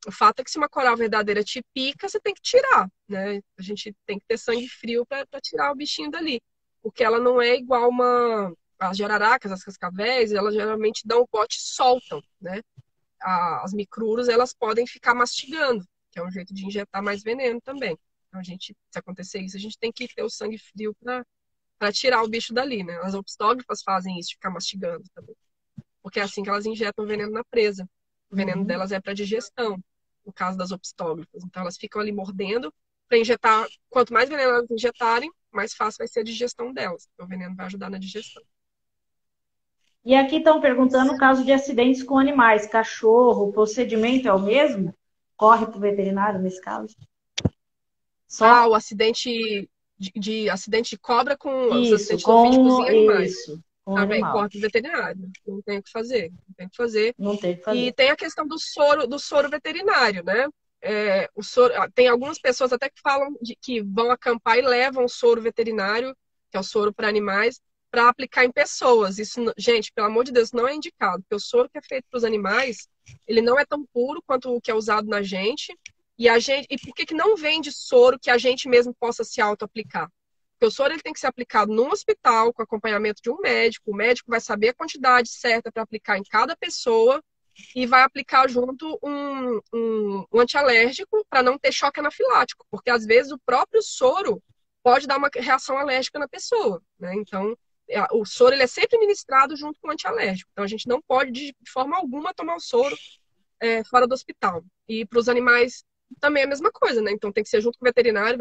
O fato é que se uma coral verdadeira te pica, você tem que tirar, né? A gente tem que ter sangue frio para tirar o bichinho dali. Porque ela não é igual uma. As jararacas, as cascavéis, elas geralmente dão o bote e soltam, né? As micruros, elas podem ficar mastigando, que é um jeito de injetar mais veneno também. Então, se acontecer isso, a gente tem que ter o sangue frio para tirar o bicho dali, né? As opstógrafas fazem isso, de ficar mastigando também. Porque é assim que elas injetam veneno na presa. O veneno Uhum. delas é para digestão, no caso das opstógrafas. Então, elas ficam ali mordendo para injetar. Quanto mais veneno elas injetarem, mais fácil vai ser a digestão delas. Então, o veneno vai ajudar na digestão. E aqui estão perguntando o caso de acidentes com animais, cachorro, o procedimento é o mesmo? Corre para o veterinário nesse caso? Ah, Só o acidente acidente de cobra com os isso, acidentes zoofíticos em animais. com o Também animal. corre pro veterinário. Não tem o que fazer. Não tem o que fazer. Não tem o que E fazer. tem a questão do soro veterinário, né? O soro, tem algumas pessoas até que falam que vão acampar e levam o soro veterinário, que é o soro para animais, para aplicar em pessoas. Isso, gente, pelo amor de Deus, não é indicado, porque o soro que é feito para os animais, ele não é tão puro quanto o que é usado na gente. E por que que não vende soro que a gente mesmo possa se auto-aplicar? Porque o soro ele tem que ser aplicado num hospital com acompanhamento de um médico. O médico vai saber a quantidade certa para aplicar em cada pessoa e vai aplicar junto um antialérgico para não ter choque anafilático, porque às vezes o próprio soro pode dar uma reação alérgica na pessoa, né? Então, o soro ele é sempre ministrado junto com o antialérgico. Então, a gente não pode, de forma alguma, tomar o soro fora do hospital. E para os animais também é a mesma coisa, né? Então, tem que ser junto com o veterinário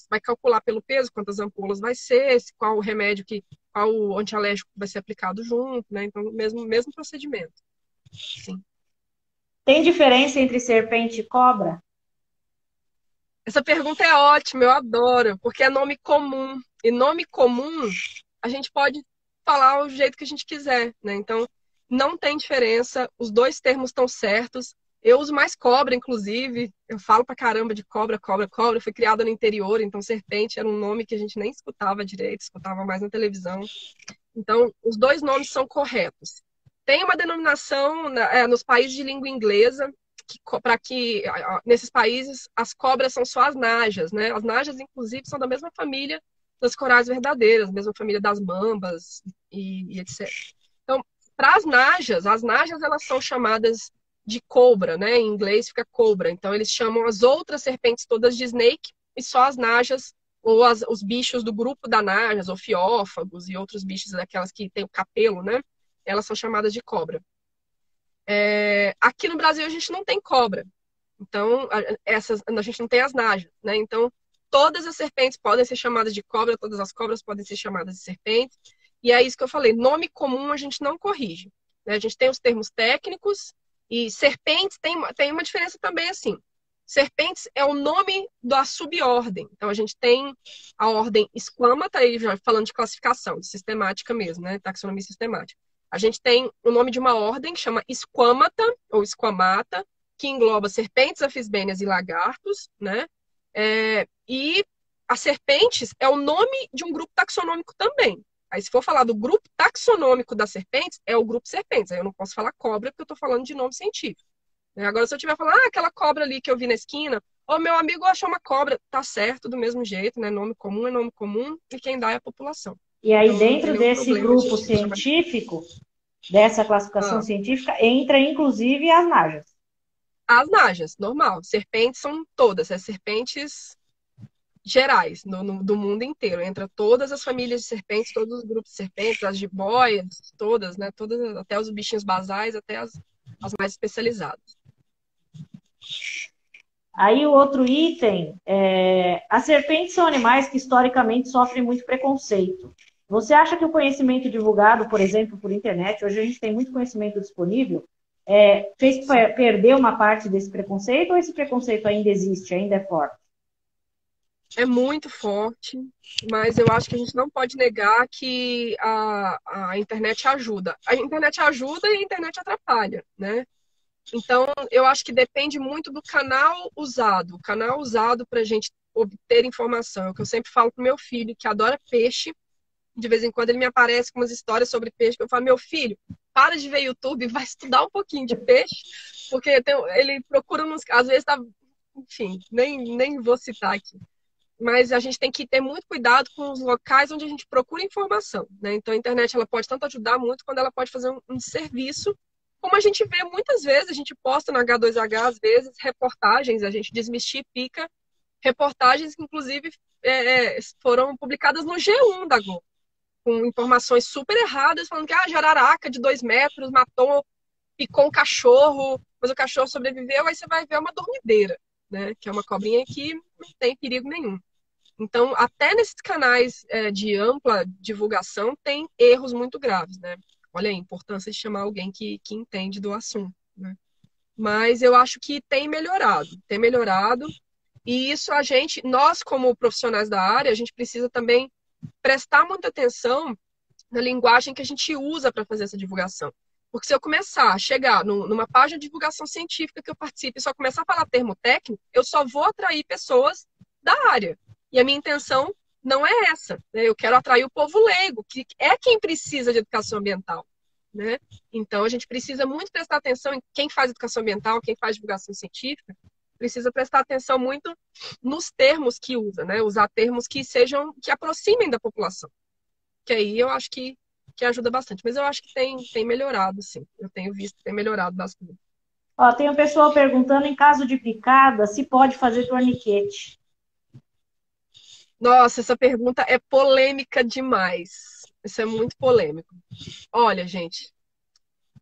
vai calcular pelo peso quantas ampolas vai ser, qual o remédio qual o antialérgico vai ser aplicado junto, né? Então, mesmo procedimento. Sim. Tem diferença entre serpente e cobra? Essa pergunta é ótima, eu adoro, porque é nome comum. E nome comum, a gente pode falar o jeito que a gente quiser, né? Então, não tem diferença, os dois termos estão certos. Eu uso mais cobra, inclusive. Eu falo pra caramba de cobra, cobra, cobra. Eu fui criada no interior, então serpente era um nome que a gente nem escutava direito, escutava mais na televisão. Então, os dois nomes são corretos. Tem uma denominação nos países de língua inglesa para que nesses países as cobras são só as najas, né? As najas, inclusive, são da mesma família das corais verdadeiras, mesma família das mambas e etc. Então, para as najas elas são chamadas de cobra, né? Em inglês fica cobra. Então, eles chamam as outras serpentes todas de snake e só as najas ou os bichos do grupo da najas, ou fiófagos e outros bichos daquelas que tem o capelo, né? Elas são chamadas de cobra. Aqui no Brasil a gente não tem cobra. Então, a gente não tem as najas, né? Então, todas as serpentes podem ser chamadas de cobra, todas as cobras podem ser chamadas de serpentes. E é isso que eu falei, nome comum a gente não corrige, né? A gente tem os termos técnicos e serpentes tem uma diferença também, assim. Serpentes é o nome da subordem. Então, a gente tem a ordem Squamata, aí já falando de classificação, de sistemática mesmo, né? Taxonomia sistemática. A gente tem o nome de uma ordem que chama Squamata, ou Squamata, que engloba serpentes, anfisbênias e lagartos, né? E as serpentes é o nome de um grupo taxonômico também. Aí, se for falar do grupo taxonômico das serpentes, é o grupo serpentes. Aí eu não posso falar cobra, porque eu estou falando de nome científico. Agora, se eu estiver falando, aquela cobra ali que eu vi na esquina, ou meu amigo achou uma cobra, tá certo, do mesmo jeito, né? Nome comum é nome comum, e quem dá é a população. E aí, Então, não tem dentro nenhum desse problema a grupo gente chamar. científico, dessa classificação Ah, científica, entra inclusive as najas. as najas, normal. Serpentes são todas, serpentes gerais do mundo inteiro. Entra todas as famílias de serpentes, todos os grupos de serpentes, as jiboias, todas, né? Todas, até os bichinhos basais, até as mais especializadas. Aí o outro item as serpentes são animais que historicamente sofrem muito preconceito. Você acha que o conhecimento divulgado, por exemplo, por internet, hoje a gente tem muito conhecimento disponível, fez perder uma parte desse preconceito ou esse preconceito ainda existe, ainda é forte? É muito forte, mas eu acho que a gente não pode negar que a internet ajuda. A internet ajuda e a internet atrapalha, né? Então, eu acho que depende muito do canal usado. O canal usado para a gente obter informação. É o que eu sempre falo para o meu filho, que adora peixe. De vez em quando ele me aparece com umas histórias sobre peixe. Eu falo, meu filho, para de ver YouTube, vai estudar um pouquinho de peixe. Porque ele procura, às vezes, tá, enfim, nem vou citar aqui. Mas a gente tem que ter muito cuidado com os locais onde a gente procura informação, né? Então a internet ela pode tanto ajudar muito quando ela pode fazer um serviço, como a gente vê muitas vezes, a gente posta no H2H às vezes reportagens, a gente desmistifica reportagens que inclusive foram publicadas no G1 da Globo, com informações super erradas, falando que a jararaca de 2 metros matou, picou um cachorro, mas o cachorro sobreviveu, aí você vai ver uma dormideira, né? Que é uma cobrinha que não tem perigo nenhum. Então, até nesses canais de ampla divulgação, tem erros muito graves, né? Olha a importância de chamar alguém que entende do assunto, né? Mas eu acho que tem melhorado. E isso nós como profissionais da área, a gente precisa também prestar muita atenção na linguagem que a gente usa para fazer essa divulgação. Porque se eu começar a chegar numa página de divulgação científica que eu participe e só começar a falar termo técnico, eu só vou atrair pessoas da área. E a minha intenção não é essa, né? Eu quero atrair o povo leigo, que é quem precisa de educação ambiental, né? Então, a gente precisa muito prestar atenção em quem faz educação ambiental, quem faz divulgação científica, precisa prestar atenção muito nos termos que usa, né? Usar termos que aproximem da população. Que aí eu acho que ajuda bastante. Mas eu acho que tem melhorado, sim. Eu tenho visto que tem melhorado bastante. Ó, tem um pessoal perguntando, em caso de picada, se pode fazer torniquete. Nossa, essa pergunta é polêmica demais. Isso é muito polêmico. Olha, gente,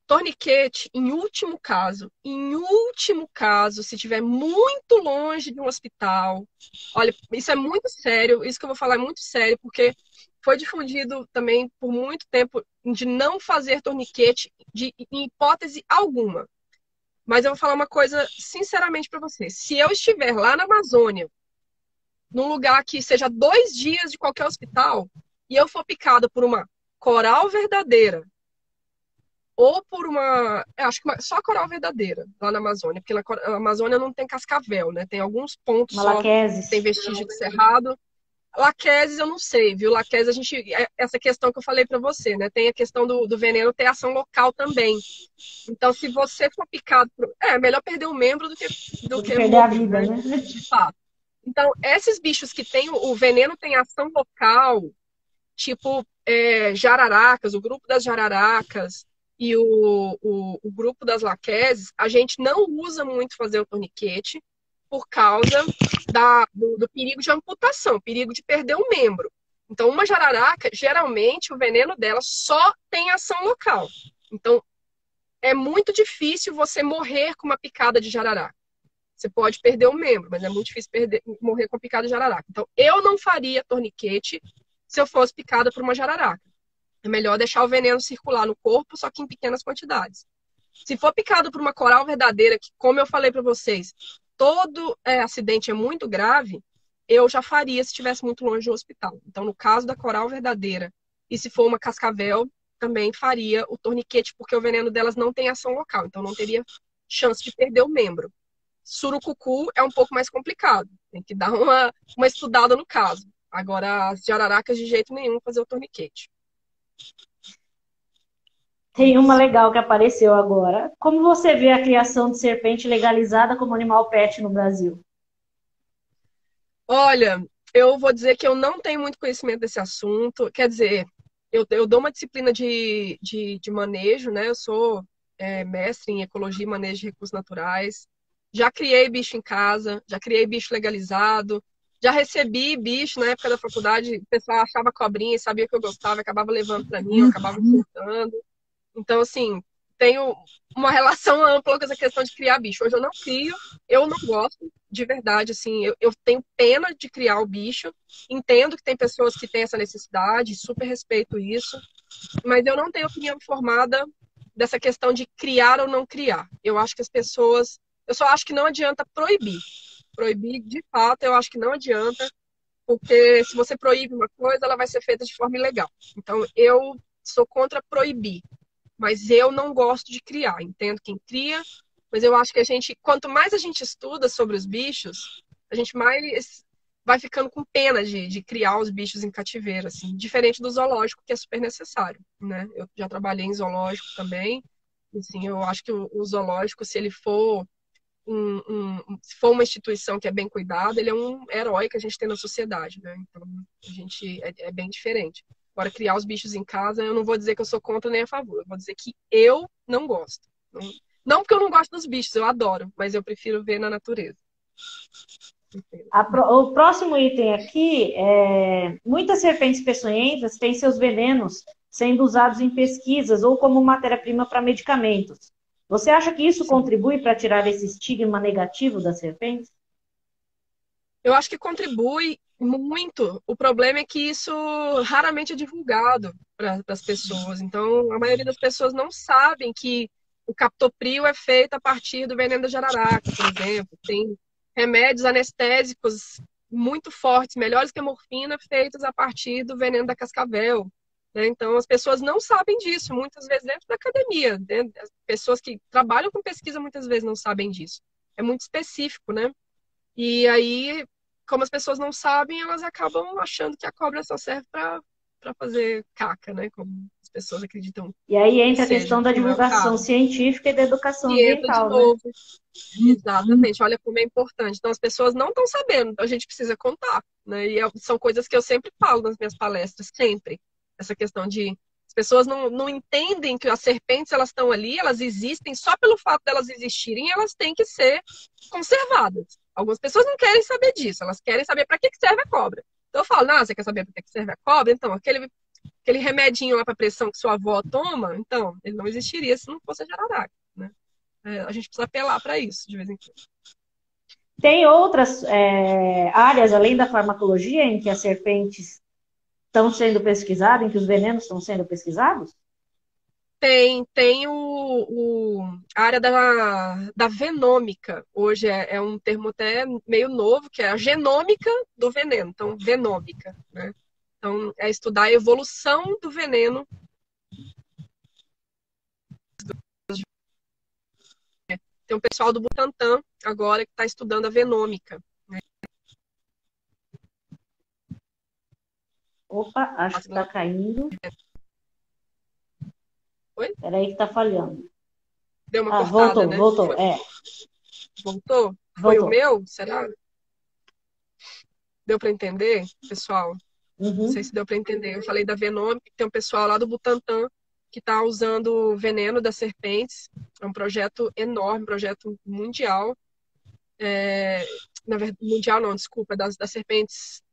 torniquete, em último caso, se estiver muito longe de um hospital. Olha, isso é muito sério, isso que eu vou falar é muito sério, porque foi difundido também por muito tempo de não fazer torniquete em hipótese alguma. Mas eu vou falar uma coisa sinceramente para vocês. Se eu estiver lá na Amazônia, num lugar que seja 2 dias de qualquer hospital, e eu for picada por uma coral verdadeira, ou por acho que só coral verdadeira lá na Amazônia, porque na Amazônia não tem cascavel, né? Tem alguns pontos só, tem vestígio de cerrado. Laqueses eu não sei, viu? Laqueses essa questão que eu falei para você, né? Tem a questão do veneno ter ação local também. Então, se você for picado, é melhor perder um membro do que perder morrer, a vida, né? De fato. Então, esses bichos que tem o veneno tem ação local, tipo jararacas, o grupo das jararacas e o grupo das laqueses, a gente não usa muito fazer o torniquete por causa do perigo de amputação, perigo de perder um membro. Então, uma jararaca, geralmente, o veneno dela só tem ação local. Então, é muito difícil você morrer com uma picada de jararaca. Você pode perder um membro, mas é muito difícil morrer com picada de jararaca. Então, eu não faria torniquete se eu fosse picada por uma jararaca. É melhor deixar o veneno circular no corpo, só que em pequenas quantidades. Se for picado por uma coral verdadeira, que, como eu falei para vocês, todo acidente é muito grave, eu já faria se estivesse muito longe do hospital. Então, no caso da coral verdadeira, e se for uma cascavel, também faria o torniquete, porque o veneno delas não tem ação local. Então, não teria chance de perder o membro. Surucucu é um pouco mais complicado, tem que dar uma estudada no caso. Agora, as jararacas, de jeito nenhum, fazer o torniquete. Tem uma legal que apareceu agora. Como você vê a criação de serpente legalizada como animal pet no Brasil? Olha, eu vou dizer que eu não tenho muito conhecimento desse assunto. Quer dizer, eu dou uma disciplina de manejo, né? Eu sou mestre em ecologia e manejo de recursos naturais. Já criei bicho em casa, já criei bicho legalizado, já recebi bicho na época da faculdade. O pessoal achava cobrinha e sabia que eu gostava, acabava levando para mim, eu acabava soltando. Então, assim, tenho uma relação ampla com essa questão de criar bicho. Hoje eu não crio, eu não gosto, de verdade, assim, eu tenho pena de criar o bicho. Entendo que tem pessoas que têm essa necessidade, super respeito isso, mas eu não tenho opinião formada dessa questão de criar ou não criar. Eu acho que as pessoas. Eu só acho que não adianta proibir. Proibir, de fato, eu acho que não adianta, porque se você proíbe uma coisa, ela vai ser feita de forma ilegal. Então, eu sou contra proibir. Mas eu não gosto de criar. Entendo quem cria, mas eu acho que quanto mais a gente estuda sobre os bichos, a gente mais vai ficando com pena de criar os bichos em cativeiro, assim, diferente do zoológico, que é super necessário, né? Eu já trabalhei em zoológico também, assim, eu acho que o zoológico, se ele for se for uma instituição que é bem cuidada, ele é um herói que a gente tem na sociedade, né? Então, a gente é bem diferente. Agora, criar os bichos em casa, eu não vou dizer que eu sou contra nem a favor. Eu vou dizer que eu não gosto. Não porque eu não gosto dos bichos, eu adoro, mas eu prefiro ver na natureza. O próximo item aqui é: muitas serpentes peçonhentas têm seus venenos sendo usados em pesquisas ou como matéria-prima para medicamentos. Você acha que isso Sim. contribui para tirar esse estigma negativo das serpentes? Eu acho que contribui muito. O problema é que isso raramente é divulgado para as pessoas. Então, a maioria das pessoas não sabem que o captopril é feito a partir do veneno da jararaca, por exemplo. Tem remédios anestésicos muito fortes, melhores que a morfina, feitos a partir do veneno da cascavel, né? Então, as pessoas não sabem disso, muitas vezes dentro da academia, né? As pessoas que trabalham com pesquisa muitas vezes não sabem disso. É muito específico, né? E aí, como as pessoas não sabem, elas acabam achando que a cobra só serve para fazer caca, né? Como as pessoas acreditam E aí que entra a seja, questão da que não é o divulgação caso. científica e da educação E entra de ambiental, né? novo. Exatamente, olha como é importante. Então, as pessoas não estão sabendo, então a gente precisa contar, né? E são coisas que eu sempre falo nas minhas palestras, sempre. Essa questão de as pessoas não entendem que as serpentes elas estão ali, elas existem só pelo fato delas existirem, elas têm que ser conservadas. Algumas pessoas não querem saber disso, elas querem saber para que serve a cobra. Então eu falo, você quer saber para que serve a cobra? Então, aquele remedinho lá para pressão que sua avó toma, então, ele não existiria se não fosse a jararaca, né? A gente precisa apelar para isso de vez em quando. Tem outras áreas, além da farmacologia, em que as serpentes estão sendo pesquisadas, em que os venenos estão sendo pesquisados? Tem a área da venômica. Hoje é um termo até meio novo, que é a genômica do veneno. Então, venômica, né? Então, é estudar a evolução do veneno. Tem um pessoal do Butantan agora que está estudando a venômica. Opa, acho que está caindo. Oi? Peraí que está falhando. Deu uma cortada, né? Voltou. Voltou? Foi o meu? Será? Deu para entender, pessoal? Não sei se deu para entender. Eu falei da venômica, tem um pessoal lá do Butantan que está usando o veneno das serpentes. É um projeto enorme, um projeto mundial. Na verdade, mundial não, desculpa, das serpentes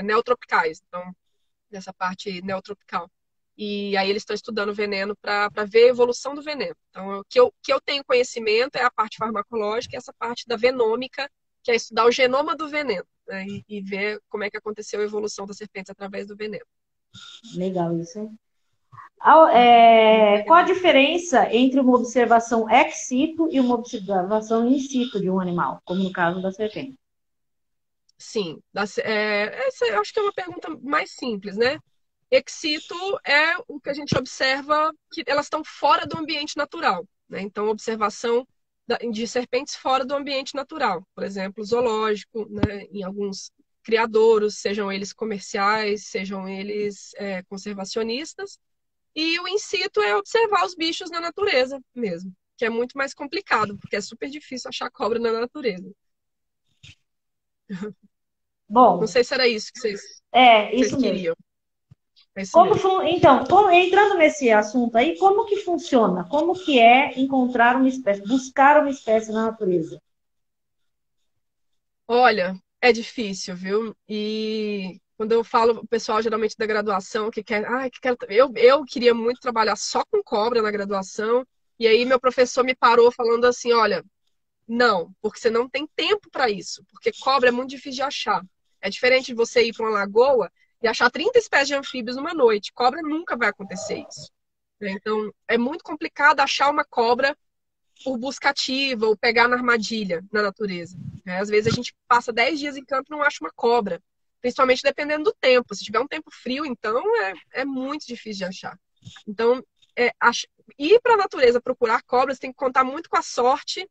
neotropicais. Então, dessa parte neotropical. E aí eles estão estudando o veneno para ver a evolução do veneno. Então, o que eu tenho conhecimento é a parte farmacológica e essa parte da venômica, que é estudar o genoma do veneno, né? E ver como é que aconteceu a evolução das serpentes através do veneno. Legal isso, hein? Qual a diferença entre uma observação ex situ e uma observação in situ de um animal, como no caso da serpente? Sim, essa eu acho que é uma pergunta mais simples, né? Ex situ é o que a gente observa que elas estão fora do ambiente natural, né? Então, observação de serpentes fora do ambiente natural. Por exemplo, zoológico, né, em alguns criadouros, sejam eles comerciais, sejam eles conservacionistas. E o in situ é observar os bichos na natureza mesmo, que é muito mais complicado, porque é super difícil achar cobra na natureza. Não Bom, sei se era isso que vocês isso mesmo. queriam. É isso mesmo. Então, entrando nesse assunto aí, como que funciona? Como que é encontrar uma espécie, buscar uma espécie na natureza? Olha, é difícil, viu? E quando eu falo, o pessoal geralmente da graduação que quer, eu queria muito trabalhar só com cobra na graduação, e aí meu professor me parou falando assim, olha, não, porque você não tem tempo para isso, porque cobra é muito difícil de achar. É diferente de você ir para uma lagoa e achar 30 espécies de anfíbios numa noite. Cobra nunca vai acontecer isso. Então, é muito complicado achar uma cobra por busca ativa ou pegar na armadilha na natureza. Às vezes a gente passa 10 dias em campo e não acha uma cobra, principalmente dependendo do tempo. Se tiver um tempo frio, então é muito difícil de achar. Então, ir para a natureza procurar cobras tem que contar muito com a sorte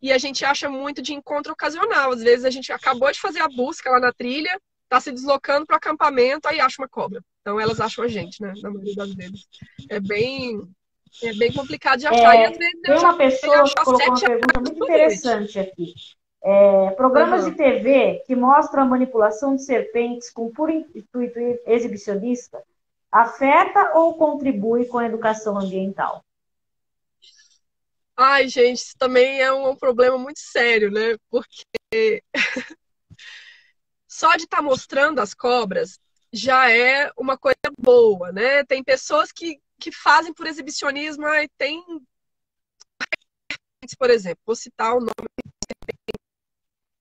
e a gente acha muito de encontro ocasional. Às vezes a gente acabou de fazer a busca lá na trilha, está se deslocando para o acampamento, aí acha uma cobra. Então elas acham a gente, né? Na maioria das vezes. É bem, é bem complicado de achar. E às vezes Tem eu já uma tentei pessoa que achar colocou uma 7 pergunta aves muito por noite. interessante aqui. Programas de Uhum. TV que mostram a manipulação de serpentes com puro intuito exibicionista afeta ou contribui com a educação ambiental? Ai, gente, isso também é um problema muito sério, né? Porque só de estar mostrando as cobras já é uma coisa boa, né? Tem pessoas que fazem por exibicionismo, e tem, por exemplo, vou citar o nome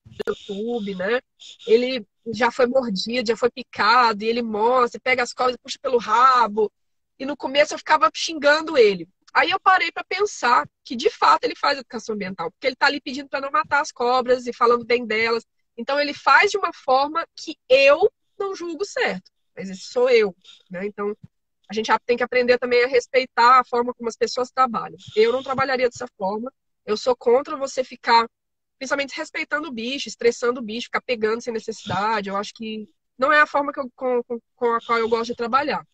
do YouTube, né? Ele já foi mordido, já foi picado, e ele mostra, pega as cobras, puxa pelo rabo. E no começo eu ficava xingando ele. Aí eu parei para pensar que de fato ele faz educação ambiental, porque ele está ali pedindo para não matar as cobras e falando bem delas. Então ele faz de uma forma que eu não julgo certo, mas esse sou eu, né? Então a gente tem que aprender também a respeitar a forma como as pessoas trabalham. Eu não trabalharia dessa forma. Eu sou contra você ficar, principalmente respeitando o bicho, estressando o bicho, ficar pegando sem necessidade. Eu acho que não é a forma com a qual eu gosto de trabalhar.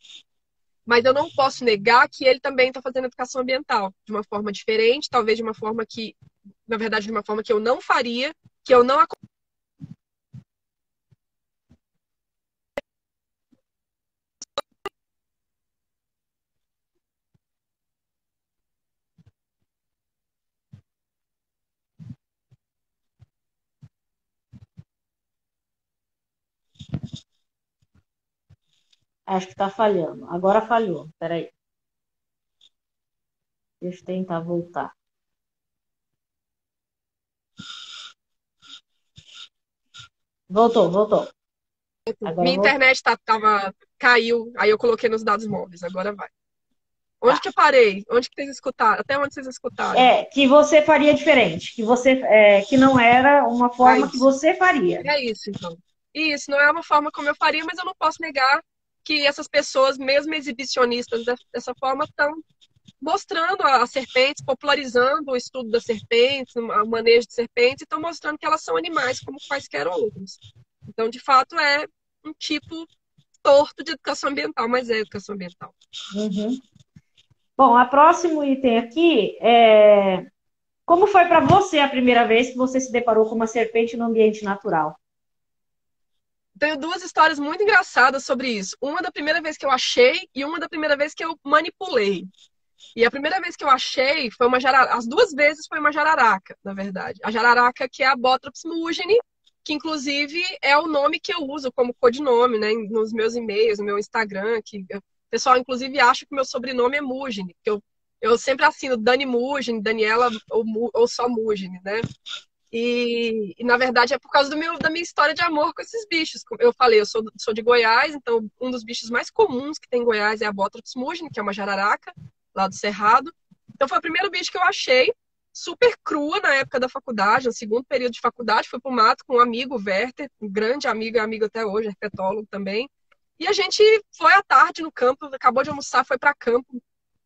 Mas eu não posso negar que ele também está fazendo educação ambiental de uma forma diferente, talvez de uma forma que, na verdade, de uma forma que eu não faria, que eu não. Acho que está falhando. Agora falhou. Peraí. Deixa eu tentar voltar. Voltou. Agora Minha voltou. internet caiu, aí eu coloquei nos dados móveis, agora vai. Tá. Onde que eu parei? Onde que vocês escutaram? Até onde vocês escutaram? Que você faria diferente, que não era uma É forma que isso. você faria. É isso, então. Isso não é uma forma como eu faria, mas eu não posso negar que essas pessoas, mesmo exibicionistas dessa forma, estão mostrando as serpentes, popularizando o estudo das serpentes, o manejo de serpentes, e estão mostrando que elas são animais como quaisquer outros. Então, de fato, é um tipo torto de educação ambiental, mas é educação ambiental. Uhum. Bom, a próximo item aqui é como foi para você a primeira vez que você se deparou com uma serpente no ambiente natural? Tenho duas histórias muito engraçadas sobre isso. Uma da primeira vez que eu achei e uma da primeira vez que eu manipulei. E a primeira vez que eu achei foi uma jararaca. As duas vezes foi uma jararaca, na verdade. A jararaca que é a Botrops mugine, que inclusive é o nome que eu uso como codinome, né, nos meus e-mails, no meu Instagram, o pessoal inclusive acha que o meu sobrenome é Mugine, que eu sempre assino Dani Mugine, Daniela ou só Mugine, né? E, na verdade é por causa da minha história de amor com esses bichos. Como eu falei, eu sou de Goiás, então um dos bichos mais comuns que tem em Goiás é a Botrops mugine, que é uma jararaca lá do Cerrado. Então foi o primeiro bicho que eu achei, super crua na época da faculdade, no segundo período de faculdade, fui pro mato com um amigo, o Werther, um grande amigo, é amigo até hoje, herpetólogo também. E a gente foi à tarde no campo, acabou de almoçar, foi para campo.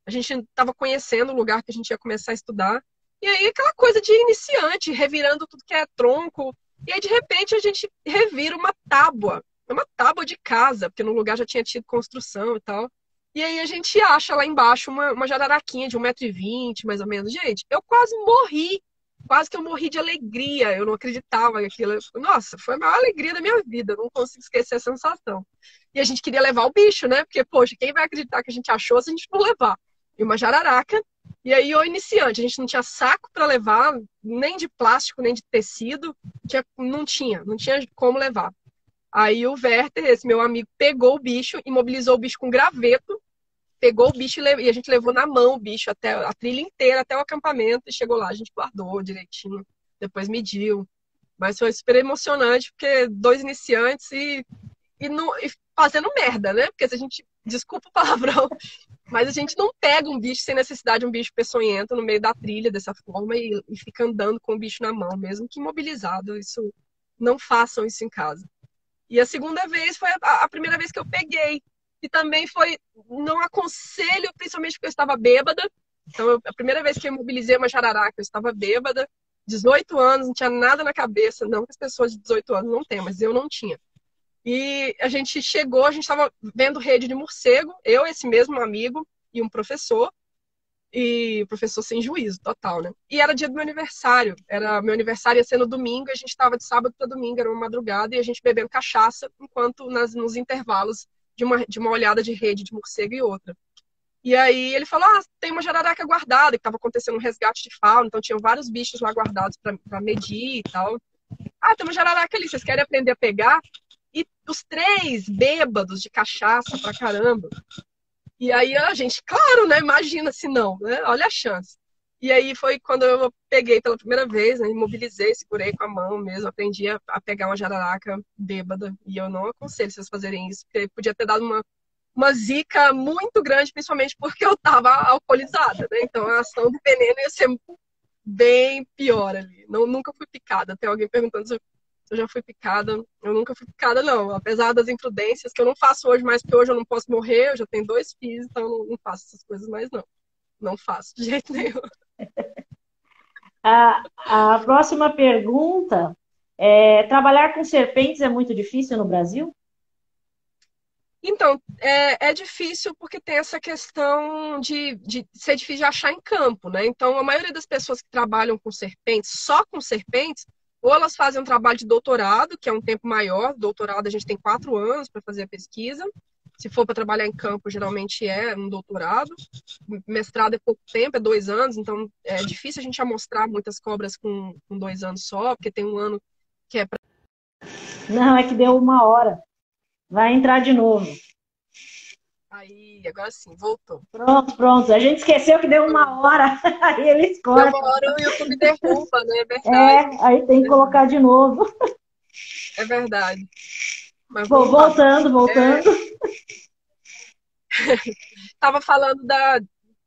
A gente estava conhecendo o lugar que a gente ia começar a estudar. E aí aquela coisa de iniciante, revirando tudo que é tronco. E aí, de repente, a gente revira uma tábua de casa, porque no lugar já tinha tido construção e tal. E aí a gente acha lá embaixo uma jararaquinha de 1,20 m, mais ou menos. Gente, eu quase morri. Quase que eu morri de alegria. Eu não acreditava naquilo. Nossa, foi a maior alegria da minha vida. Eu não consigo esquecer a sensação. E a gente queria levar o bicho, né? Porque, poxa, quem vai acreditar que a gente achou se a gente não levar? E uma jararaca. E aí, o iniciante, a gente não tinha saco para levar, nem de plástico, nem de tecido. Não tinha como levar. Aí o Werther, esse meu amigo, pegou o bicho, imobilizou o bicho com graveto, pegou o bicho e a gente levou na mão o bicho até a trilha inteira, até o acampamento, e chegou lá, a gente guardou direitinho, depois mediu. Mas foi super emocionante, porque dois iniciantes e fazendo merda, né? Porque se a gente, desculpa o palavrão, mas a gente não pega um bicho sem necessidade, um bicho peçonhento no meio da trilha dessa forma e fica andando com o bicho na mão, mesmo que imobilizado. Isso, não façam isso em casa. E a segunda vez foi a primeira vez que eu peguei. E também foi, não aconselho, principalmente porque eu estava bêbada. Então, a primeira vez que eu imobilizei uma jararaca, eu estava bêbada, 18 anos, não tinha nada na cabeça. Não que as pessoas de 18 anos não tenham, mas eu não tinha. E a gente chegou, a gente estava vendo rede de morcego, eu, esse mesmo amigo e um professor. E o professor sem juízo, total, né? E era dia do meu aniversário. Meu aniversário ia ser no domingo, a gente estava de sábado para domingo, era uma madrugada, e a gente bebendo cachaça, enquanto nos intervalos de uma olhada de rede de morcego e outra. E aí ele falou: ah, tem uma jararaca guardada, que estava acontecendo um resgate de fauna, então tinham vários bichos lá guardados para medir e tal. Ah, tem uma jararaca ali, vocês querem aprender a pegar? E os três bêbados de cachaça pra caramba. E aí a gente, claro, né? Imagina se não, né? Olha a chance. E aí foi quando eu peguei pela primeira vez, né? Imobilizei, segurei com a mão mesmo, aprendi a pegar uma jararaca bêbada. E eu não aconselho vocês fazerem isso, porque podia ter dado uma zica muito grande, principalmente porque eu tava alcoolizada, né? Então a ação do veneno ia ser bem pior ali. Não, nunca fui picada. Tem alguém perguntando se eu já fui picada. Eu nunca fui picada, não. Apesar das imprudências, que eu não faço hoje mais, porque hoje eu não posso morrer, eu já tenho 2 filhos, então eu não faço essas coisas mais, não. Não faço, de jeito nenhum. A próxima pergunta é: trabalhar com serpentes é muito difícil no Brasil? Então, é difícil porque tem essa questão de ser difícil de achar em campo, né? Então, a maioria das pessoas que trabalham com serpentes, só com serpentes, ou elas fazem um trabalho de doutorado, que é um tempo maior. Doutorado a gente tem 4 anos para fazer a pesquisa. Se for para trabalhar em campo, geralmente é um doutorado. Mestrado é pouco tempo, é 2 anos, então é difícil a gente amostrar muitas cobras com 2 anos só, porque tem um ano que é para. Não, é que deu 1 hora. Vai entrar de novo. Aí, agora sim, voltou. Pronto, pronto. A gente esqueceu que deu 1 hora. Aí eles Deu cortam. 1 hora o YouTube derruba, né? É É, verdade. aí tem que colocar de novo. É verdade. Mas Vou vamos lá. voltando. Tava falando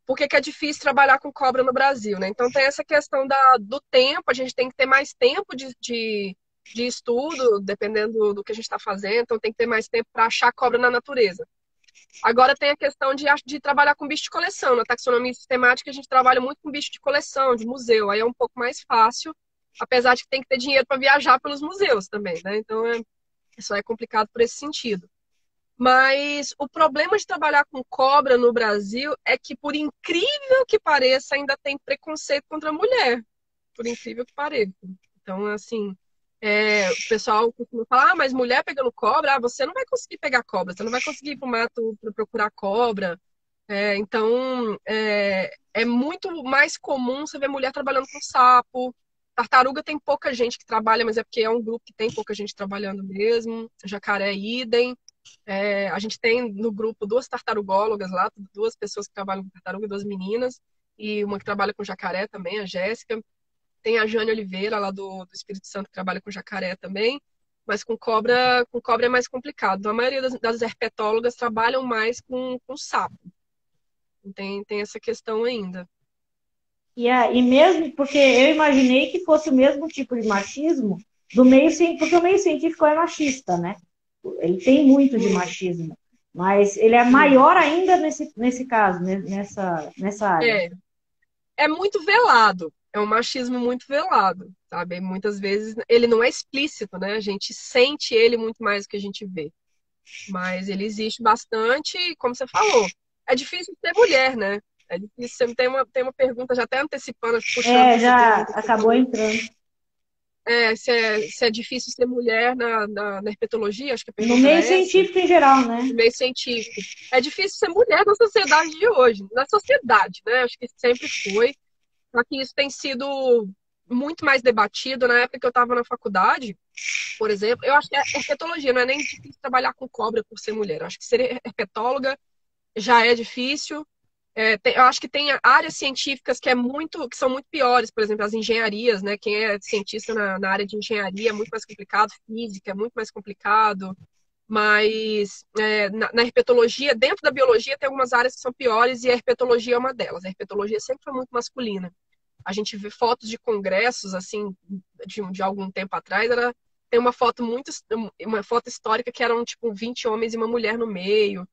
por que é difícil trabalhar com cobra no Brasil, né? Então tem essa questão do tempo, a gente tem que ter mais tempo de estudo, dependendo do que a gente está fazendo, então tem que ter mais tempo para achar cobra na natureza. Agora tem a questão de trabalhar com bicho de coleção. Na taxonomia sistemática, a gente trabalha muito com bicho de coleção, de museu. Aí é um pouco mais fácil, apesar de que tem que ter dinheiro para viajar pelos museus também, né? Então, isso é complicado por esse sentido. Mas o problema de trabalhar com cobra no Brasil é que, por incrível que pareça, ainda tem preconceito contra a mulher. Por incrível que pareça. Então, assim, o pessoal costuma falar: ah, mas mulher pegando cobra, você não vai conseguir pegar cobra, você não vai conseguir ir pro mato para procurar cobra. Então, é muito mais comum você ver mulher trabalhando com sapo. Tartaruga tem pouca gente que trabalha, mas é porque é um grupo que tem pouca gente trabalhando mesmo. Jacaré, idem. A gente tem no grupo 2 tartarugólogas lá, 2 pessoas que trabalham com tartaruga, 2 meninas, e uma que trabalha com jacaré também, a Jéssica. Tem a Jane Oliveira, lá do Espírito Santo, que trabalha com jacaré também, mas com cobra é mais complicado. Então, a maioria das herpetólogas trabalham mais com sapo. Tem essa questão ainda. E mesmo, porque eu imaginei que fosse o mesmo tipo de machismo do meio científico, porque o meio científico é machista, né? Ele tem muito de machismo, mas ele é maior ainda nesse caso, nessa área. É muito velado. é um machismo muito velado, sabe? Muitas vezes ele não é explícito, né? A gente sente ele muito mais do que a gente vê. Mas ele existe bastante, e, como você falou, é difícil ser mulher, né? É difícil. Você tem uma pergunta, já até antecipando, puxando É, para essa já pergunta que você acabou falou. entrando. Se é difícil ser mulher na herpetologia, acho que a No pergunta era meio essa, científico em geral, né? no meio científico. É difícil ser mulher na sociedade de hoje, na sociedade, né? Acho que sempre foi. Só que isso tem sido muito mais debatido. Na época que eu estava na faculdade, por exemplo, eu acho que a herpetologia não é nem difícil trabalhar com cobra por ser mulher. Eu acho que ser herpetóloga já é difícil. Eu acho que tem áreas científicas que são muito piores, por exemplo, as engenharias, né? Quem é cientista na área de engenharia é muito mais complicado, física é muito mais complicado, mas na herpetologia, dentro da biologia, tem algumas áreas que são piores e a herpetologia é uma delas. A herpetologia sempre foi muito masculina. A gente vê fotos de congressos, assim, de algum tempo atrás, tem uma foto histórica que eram, tipo, 20 homens e uma mulher no meio.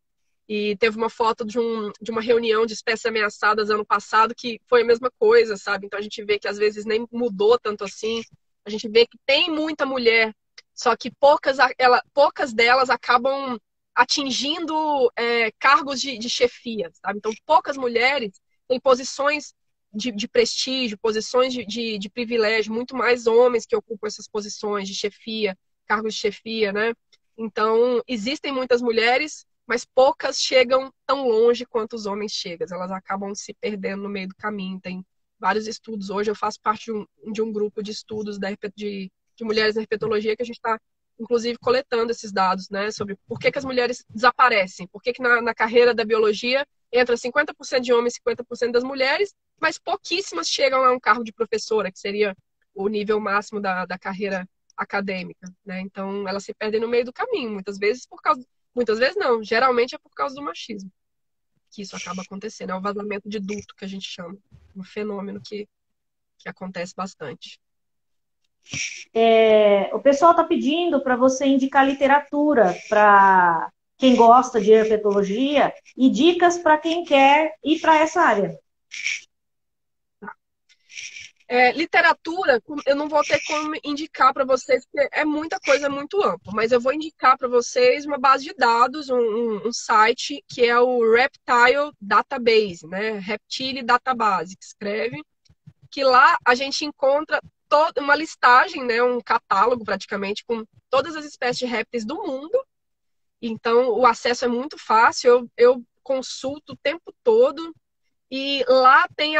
E teve uma foto de uma reunião de espécies ameaçadas ano passado que foi a mesma coisa, sabe? Então a gente vê que às vezes nem mudou tanto assim. A gente vê que tem muita mulher, só que poucas delas acabam atingindo cargos de chefia, sabe? Então poucas mulheres têm posições de prestígio, posições de privilégio, muito mais homens que ocupam essas posições de chefia, cargos de chefia, né? Então, existem muitas mulheres, mas poucas chegam tão longe quanto os homens chegam. Elas acabam se perdendo no meio do caminho. Tem vários estudos. Hoje eu faço parte de um grupo de estudos de mulheres na herpetologia que a gente está, inclusive, coletando esses dados, né? Sobre por que as mulheres desaparecem, por que na carreira da biologia entra 50% de homens e 50% das mulheres, mas pouquíssimas chegam a um cargo de professora, que seria o nível máximo da carreira acadêmica, né? Então elas se perdem no meio do caminho, muitas vezes não, geralmente é por causa do machismo que isso acaba acontecendo, é o vazamento de duto que a gente chama, um fenômeno que acontece bastante. O pessoal está pedindo para você indicar literatura para quem gosta de herpetologia e dicas para quem quer ir para essa área. Literatura, eu não vou ter como indicar para vocês, porque é muita coisa muito ampla, mas eu vou indicar para vocês uma base de dados, um site que é o Reptile Database, né? Reptile Database, que escreve, que lá a gente encontra toda uma listagem, né? Um catálogo praticamente com todas as espécies de répteis do mundo. Então o acesso é muito fácil, eu consulto o tempo todo. E lá tem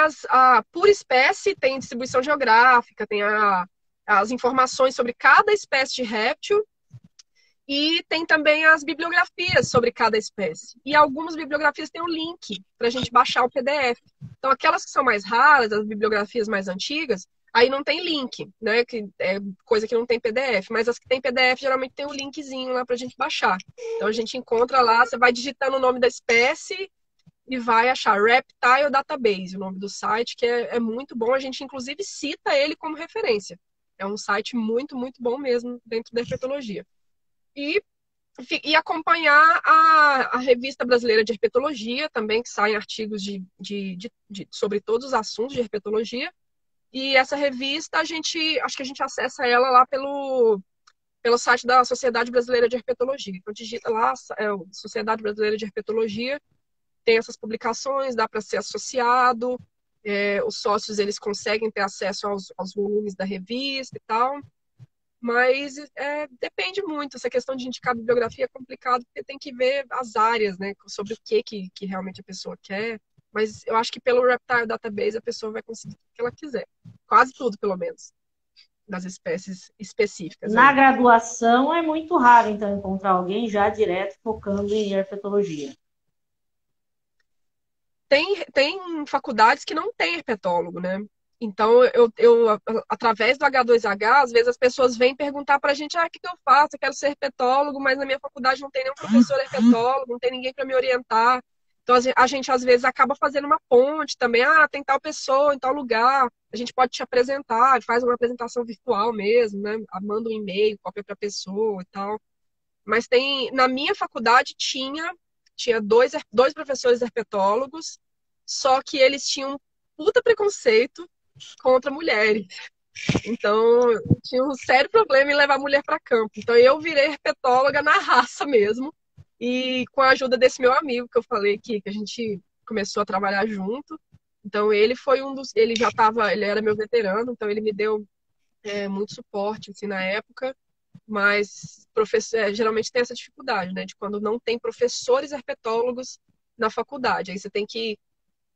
por espécie, tem distribuição geográfica, tem as informações sobre cada espécie de réptil e tem também as bibliografias sobre cada espécie. E algumas bibliografias têm um link para a gente baixar o PDF. Então, aquelas que são mais raras, as bibliografias mais antigas, aí não tem link, né? Que é coisa que não tem PDF. Mas as que tem PDF geralmente tem um linkzinho lá para a gente baixar. Então, a gente encontra lá, você vai digitando o nome da espécie e vai achar Reptile Database, o nome do site, que é muito bom. A gente, inclusive, cita ele como referência. É um site muito, muito bom mesmo dentro da herpetologia. E acompanhar a Revista Brasileira de Herpetologia, também, que saem artigos sobre todos os assuntos de herpetologia. E essa revista, acho que a gente acessa ela lá pelo site da Sociedade Brasileira de Herpetologia. Então, digita lá, Sociedade Brasileira de Herpetologia, tem essas publicações, dá para ser associado, os sócios eles conseguem ter acesso aos volumes da revista e tal, mas depende muito. Essa questão de indicar bibliografia é complicado, porque tem que ver as áreas, né, sobre o que realmente a pessoa quer, mas eu acho que pelo Reptile Database a pessoa vai conseguir o que ela quiser, quase tudo, pelo menos, das espécies específicas. Na graduação é muito raro, então, encontrar alguém já direto focando em herpetologia. Tem faculdades que não tem herpetólogo, né? Então, através do H2H, às vezes as pessoas vêm perguntar para a gente, o que eu faço? Eu quero ser herpetólogo, mas na minha faculdade não tem nenhum professor herpetólogo, não tem ninguém para me orientar. Então, a gente, às vezes, acaba fazendo uma ponte também. Tem tal pessoa em tal lugar, a gente pode te apresentar, faz uma apresentação virtual mesmo, né? Manda um e-mail, cópia para a pessoa e tal. Mas na minha faculdade tinha dois professores herpetólogos, só que eles tinham um puta preconceito contra mulheres. Então, eu tinha um sério problema em levar a mulher para campo. Então, eu virei herpetóloga na raça mesmo. E com a ajuda desse meu amigo que eu falei que a gente começou a trabalhar junto. Então, ele foi um dos. Ele já estava. Ele era meu veterano, então ele me deu muito suporte assim, na época. Mas geralmente tem essa dificuldade, né? De quando não tem professores herpetólogos na faculdade. Aí você tem que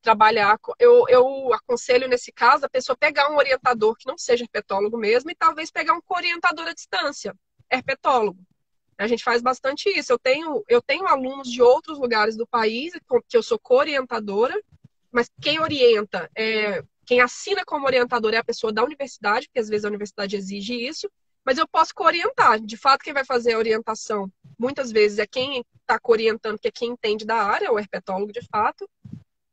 trabalhar. Eu aconselho, nesse caso, a pessoa pegar um orientador que não seja herpetólogo mesmo e talvez pegar um co-orientador à distância, herpetólogo. A gente faz bastante isso. Eu tenho alunos de outros lugares do país, que eu sou co-orientadora, mas quem orienta, quem assina como orientador é a pessoa da universidade, porque às vezes a universidade exige isso, mas eu posso co-orientar. De fato, quem vai fazer a orientação, muitas vezes, é quem está co-orientando, que é quem entende da área, o herpetólogo de fato,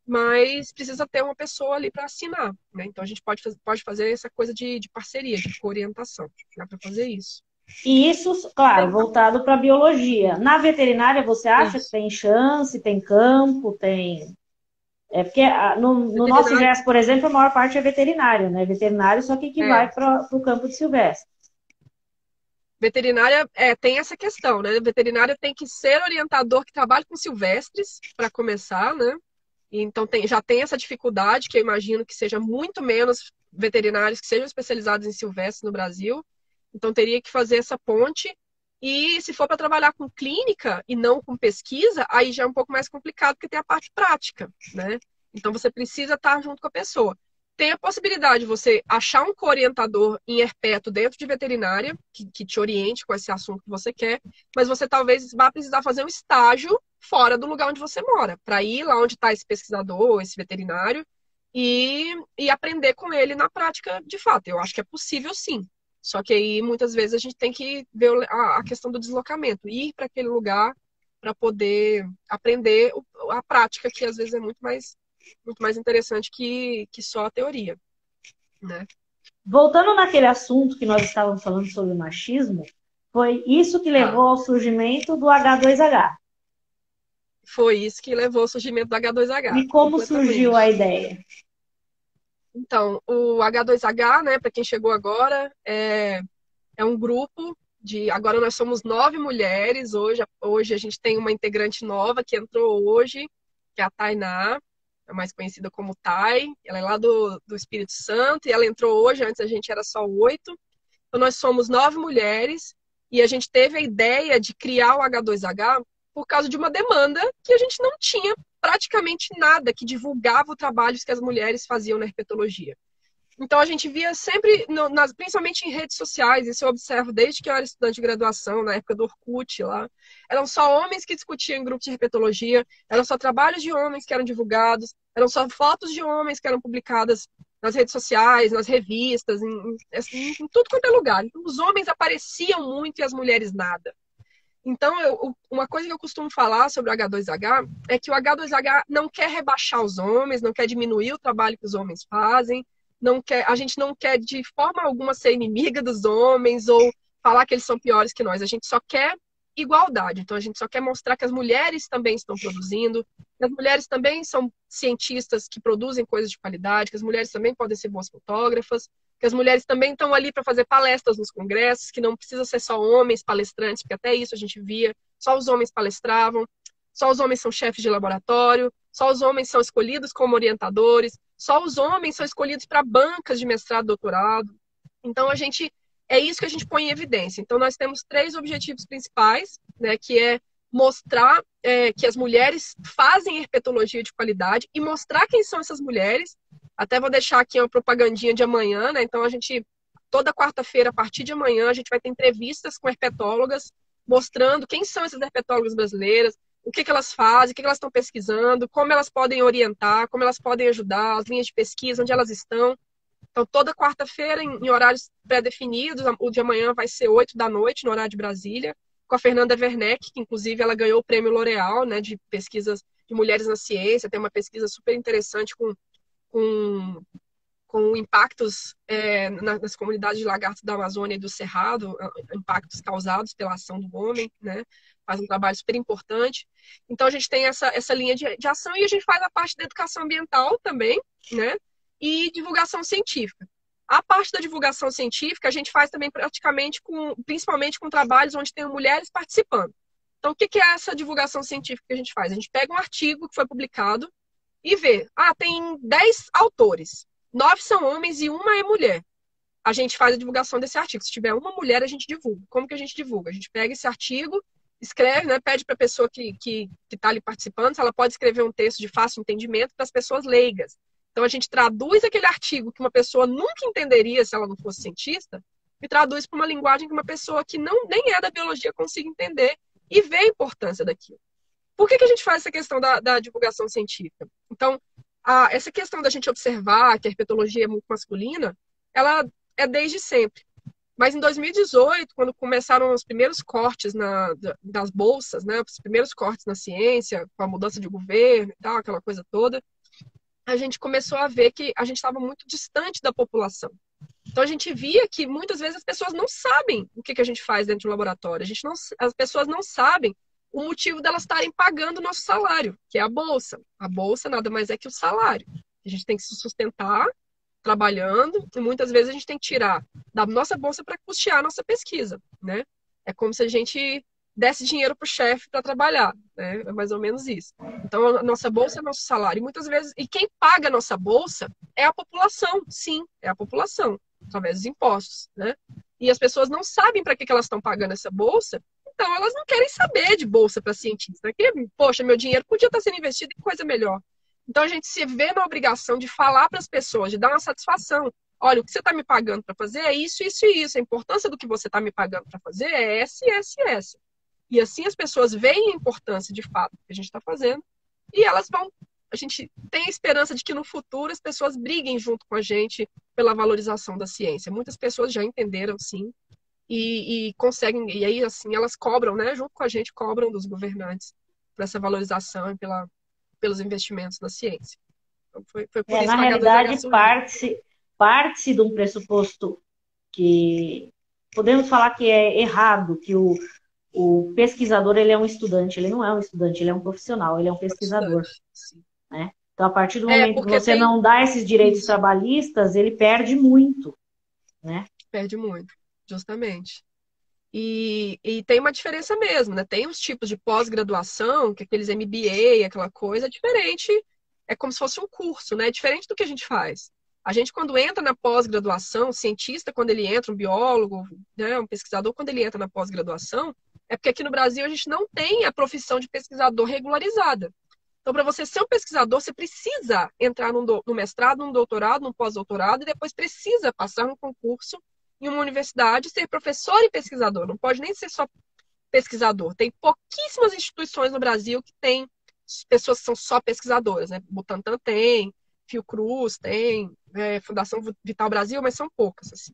mas precisa ter uma pessoa ali para assinar, né? Então a gente pode fazer essa coisa de parceria, de orientação. Dá para fazer isso. E isso, claro, voltado para a biologia. Na veterinária, você acha que Isso. tem chance, tem campo, tem. É porque no nosso Veterinário, ingresso, por exemplo, a maior parte é veterinário, né? Veterinário só que vai é, para o campo de silvestre. veterinária tem essa questão, né? Veterinária tem que ser orientador que trabalha com silvestres, para começar, né? Então já tem essa dificuldade, que eu imagino que seja muito menos veterinários que sejam especializados em silvestres no Brasil. Então teria que fazer essa ponte. E se for para trabalhar com clínica e não com pesquisa, aí já é um pouco mais complicado, porque tem a parte prática, né? Então você precisa estar junto com a pessoa. Tem a possibilidade de você achar um co-orientador em herpeto dentro de veterinária, que te oriente com esse assunto que você quer, mas você talvez vá precisar fazer um estágio fora do lugar onde você mora, para ir lá onde está esse pesquisador, esse veterinário, e aprender com ele na prática de fato. Eu acho que é possível sim. Só que aí muitas vezes a gente tem que ver a questão do deslocamento, ir para aquele lugar para poder aprender a prática, que às vezes é muito mais interessante que só a teoria, né? Voltando naquele assunto que nós estávamos falando sobre o machismo, foi isso que Tá. levou ao surgimento do H2H. Foi isso que levou ao surgimento do H2H, E como surgiu a completamente. ideia? Então, o H2H, né, para quem chegou agora, é um grupo de. Agora nós somos 9 mulheres. Hoje a gente tem uma integrante nova que entrou hoje, que é a Tainá, é mais conhecida como Tai. Ela é lá do Espírito Santo e ela entrou hoje. Antes a gente era só 8. Então nós somos 9 mulheres e a gente teve a ideia de criar o H2H por causa de uma demanda que a gente não tinha praticamente nada que divulgava o trabalho que as mulheres faziam na herpetologia. Então a gente via sempre, principalmente em redes sociais, isso eu observo desde que eu era estudante de graduação, na época do Orkut lá, eram só homens que discutiam em grupos de herpetologia, eram só trabalhos de homens que eram divulgados, eram só fotos de homens que eram publicadas nas redes sociais, nas revistas, em tudo quanto é lugar. Então, os homens apareciam muito e as mulheres nada. Então, uma coisa que eu costumo falar sobre o H2H é que o H2H não quer rebaixar os homens, não quer diminuir o trabalho que os homens fazem, a gente não quer de forma alguma ser inimiga dos homens ou falar que eles são piores que nós. A gente só quer igualdade. Então, a gente só quer mostrar que as mulheres também estão produzindo, que as mulheres também são cientistas que produzem coisas de qualidade, que as mulheres também podem ser boas fotógrafas, que as mulheres também estão ali para fazer palestras nos congressos, que não precisa ser só homens palestrantes, porque até isso a gente via, só os homens palestravam, só os homens são chefes de laboratório, só os homens são escolhidos como orientadores, só os homens são escolhidos para bancas de mestrado, doutorado. Então é isso que a gente põe em evidência. Então nós temos 3 objetivos principais, né, que é mostrar que as mulheres fazem herpetologia de qualidade e mostrar quem são essas mulheres. Até vou deixar aqui uma propagandinha de amanhã, né? Então toda quarta-feira, a partir de amanhã, a gente vai ter entrevistas com herpetólogas, mostrando quem são essas herpetólogas brasileiras, o que elas fazem, o que elas estão pesquisando, como elas podem orientar, como elas podem ajudar, as linhas de pesquisa, onde elas estão. Então, toda quarta-feira, em horários pré-definidos, o de amanhã vai ser 8 da noite, no horário de Brasília, com a Fernanda Werneck, que inclusive ela ganhou o prêmio L'Oréal, né, de pesquisas de mulheres na ciência. Tem uma pesquisa super interessante com, com impactos nas comunidades de lagartos da Amazônia e do Cerrado, impactos causados pela ação do homem, né? Faz um trabalho super importante. Então, a gente tem essa linha de ação e a gente faz a parte da educação ambiental também, né? e divulgação científica. A parte da divulgação científica a gente faz também praticamente principalmente com trabalhos onde tem mulheres participando. Então, o que é essa divulgação científica que a gente faz? A gente pega um artigo que foi publicado e vê, tem 10 autores, 9 são homens e uma é mulher. A gente faz a divulgação desse artigo. Se tiver uma mulher, a gente divulga. Como que a gente divulga? A gente pega esse artigo, escreve, né, pede para a pessoa que está ali participando, se ela pode escrever um texto de fácil entendimento para as pessoas leigas. Então, a gente traduz aquele artigo que uma pessoa nunca entenderia se ela não fosse cientista e traduz para uma linguagem que uma pessoa que nem é da biologia consiga entender e vê a importância daquilo. Por que a gente faz essa questão da divulgação científica? Então, essa questão da gente observar que a herpetologia é muito masculina, ela é desde sempre. Mas em 2018, quando começaram os primeiros cortes das bolsas, né, os primeiros cortes na ciência, com a mudança de governo e tal, aquela coisa toda, a gente começou a ver que a gente estava muito distante da população. Então a gente via que muitas vezes as pessoas não sabem o que a gente faz dentro do laboratório. As pessoas não sabem o motivo delas estarem pagando o nosso salário, que é a bolsa. A bolsa nada mais é que o salário. A gente tem que se sustentar trabalhando e muitas vezes a gente tem que tirar da nossa bolsa para custear a nossa pesquisa, né? É como se a gente desse dinheiro para o chefe para trabalhar, né? É mais ou menos isso. Então, a nossa bolsa é nosso salário. E muitas vezes, e quem paga a nossa bolsa é a população, sim, é a população, através dos impostos, né? E as pessoas não sabem para que elas estão pagando essa bolsa, então elas não querem saber de bolsa para cientista. Que, poxa, meu dinheiro podia estar sendo investido em coisa melhor. Então, a gente se vê na obrigação de falar para as pessoas, de dar uma satisfação. Olha, o que você está me pagando para fazer é isso, isso e isso. A importância do que você está me pagando para fazer é essa, essa e essa. E assim as pessoas veem a importância de fato do que a gente está fazendo e elas vão. A gente tem a esperança de que no futuro as pessoas briguem junto com a gente pela valorização da ciência. Muitas pessoas já entenderam, sim, e conseguem. E aí, assim, elas cobram, né? Junto com a gente, cobram dos governantes por essa valorização e pelos investimentos na ciência. Então, foi por isso Na que a realidade, H2H surgiu. parte de um pressuposto que podemos falar que é errado, que o pesquisador ele é um estudante, ele não é um estudante, ele é um profissional, ele é um pesquisador, né? Então, a partir do momento que você não dá esses direitos trabalhistas, ele perde muito, né? Perde muito, justamente. E tem uma diferença mesmo, né? Tem uns tipos de pós-graduação, que aqueles MBA, aquela coisa, é diferente, é como se fosse um curso, né? É diferente do que a gente faz. A gente, quando entra na pós-graduação, o cientista, quando ele entra, um biólogo, né, um pesquisador, quando ele entra na pós-graduação, é porque aqui no Brasil a gente não tem a profissão de pesquisador regularizada. Então, para você ser um pesquisador, você precisa entrar no mestrado, num doutorado, num pós-doutorado, e depois precisa passar um concurso em uma universidade, ser professor e pesquisador. Não pode nem ser só pesquisador. Tem pouquíssimas instituições no Brasil que têm pessoas que são só pesquisadoras, né? Butantan tem, Fiocruz tem, Fundação Vital Brasil, mas são poucas, assim.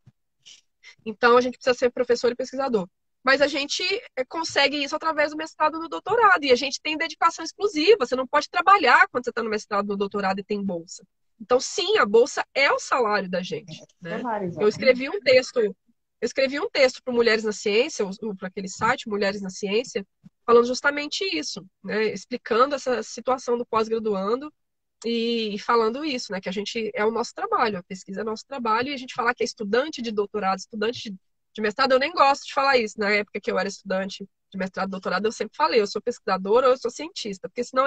Então, a gente precisa ser professor e pesquisador. Mas a gente consegue isso através do mestrado e do doutorado. E a gente tem dedicação exclusiva. Você não pode trabalhar quando você está no mestrado e no doutorado e tem bolsa. Então, sim, a bolsa é o salário da gente. Né? Eu escrevi um texto para Mulheres na Ciência, para aquele site, Mulheres na Ciência, falando justamente isso, né? Explicando essa situação do pós-graduando e falando isso, né? Que a gente é o nosso trabalho, a pesquisa é o nosso trabalho, e a gente falar que é estudante de doutorado, estudante de mestrado, eu nem gosto de falar isso. Na época que eu era estudante de mestrado e doutorado, eu sempre falei, eu sou pesquisadora ou eu sou cientista, porque senão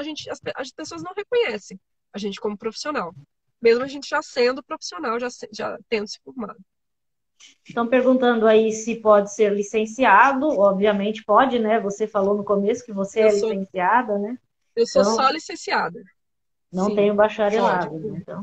as pessoas não reconhecem a gente como profissional. Mesmo a gente já sendo profissional, já tendo se formado. Estão perguntando aí se pode ser licenciado. Obviamente pode, né? Você falou no começo que você é licenciada, né? Eu sou só licenciada. Não tem o bacharelado, né? Então...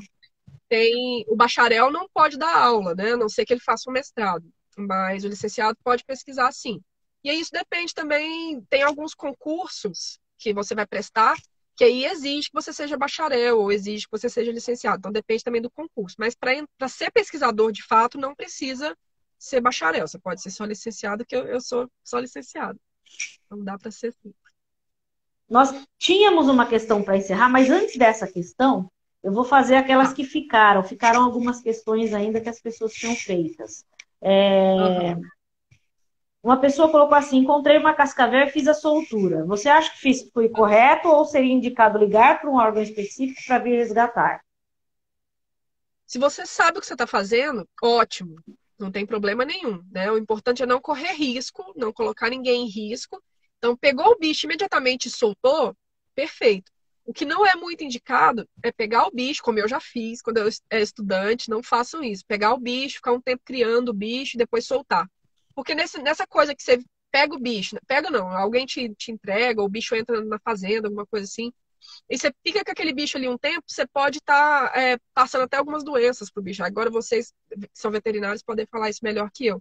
O bacharel não pode dar aula, né? A não ser que ele faça um mestrado. Mas o licenciado pode pesquisar, sim. E aí isso depende também, tem alguns concursos que você vai prestar, que aí exige que você seja bacharel ou exige que você seja licenciado. Então depende também do concurso. Mas para ser pesquisador, de fato, não precisa ser bacharel. Você pode ser só licenciado, que eu sou só licenciado. Não dá para ser assim. Nós tínhamos uma questão para encerrar, mas antes dessa questão, eu vou fazer aquelas que ficaram. Ficaram algumas questões ainda que as pessoas tinham feitas. Uma pessoa colocou assim: encontrei uma cascavel e fiz a soltura. Você acha que foi correto ou seria indicado ligar para um órgão específico para vir resgatar? Se você sabe o que você está fazendo, ótimo, não tem problema nenhum, né? O importante é não correr risco, não colocar ninguém em risco. Então, pegou o bicho imediatamente e soltou, perfeito. O que não é muito indicado é pegar o bicho, como eu já fiz quando eu era estudante, não façam isso. Pegar o bicho, ficar um tempo criando o bicho e depois soltar. Porque nessa coisa que você pega o bicho, pega não, alguém te entrega, o bicho entra na fazenda, alguma coisa assim, e você fica com aquele bicho ali um tempo, você pode estar passando até algumas doenças pro bicho. Agora vocês que são veterinários podem falar isso melhor que eu.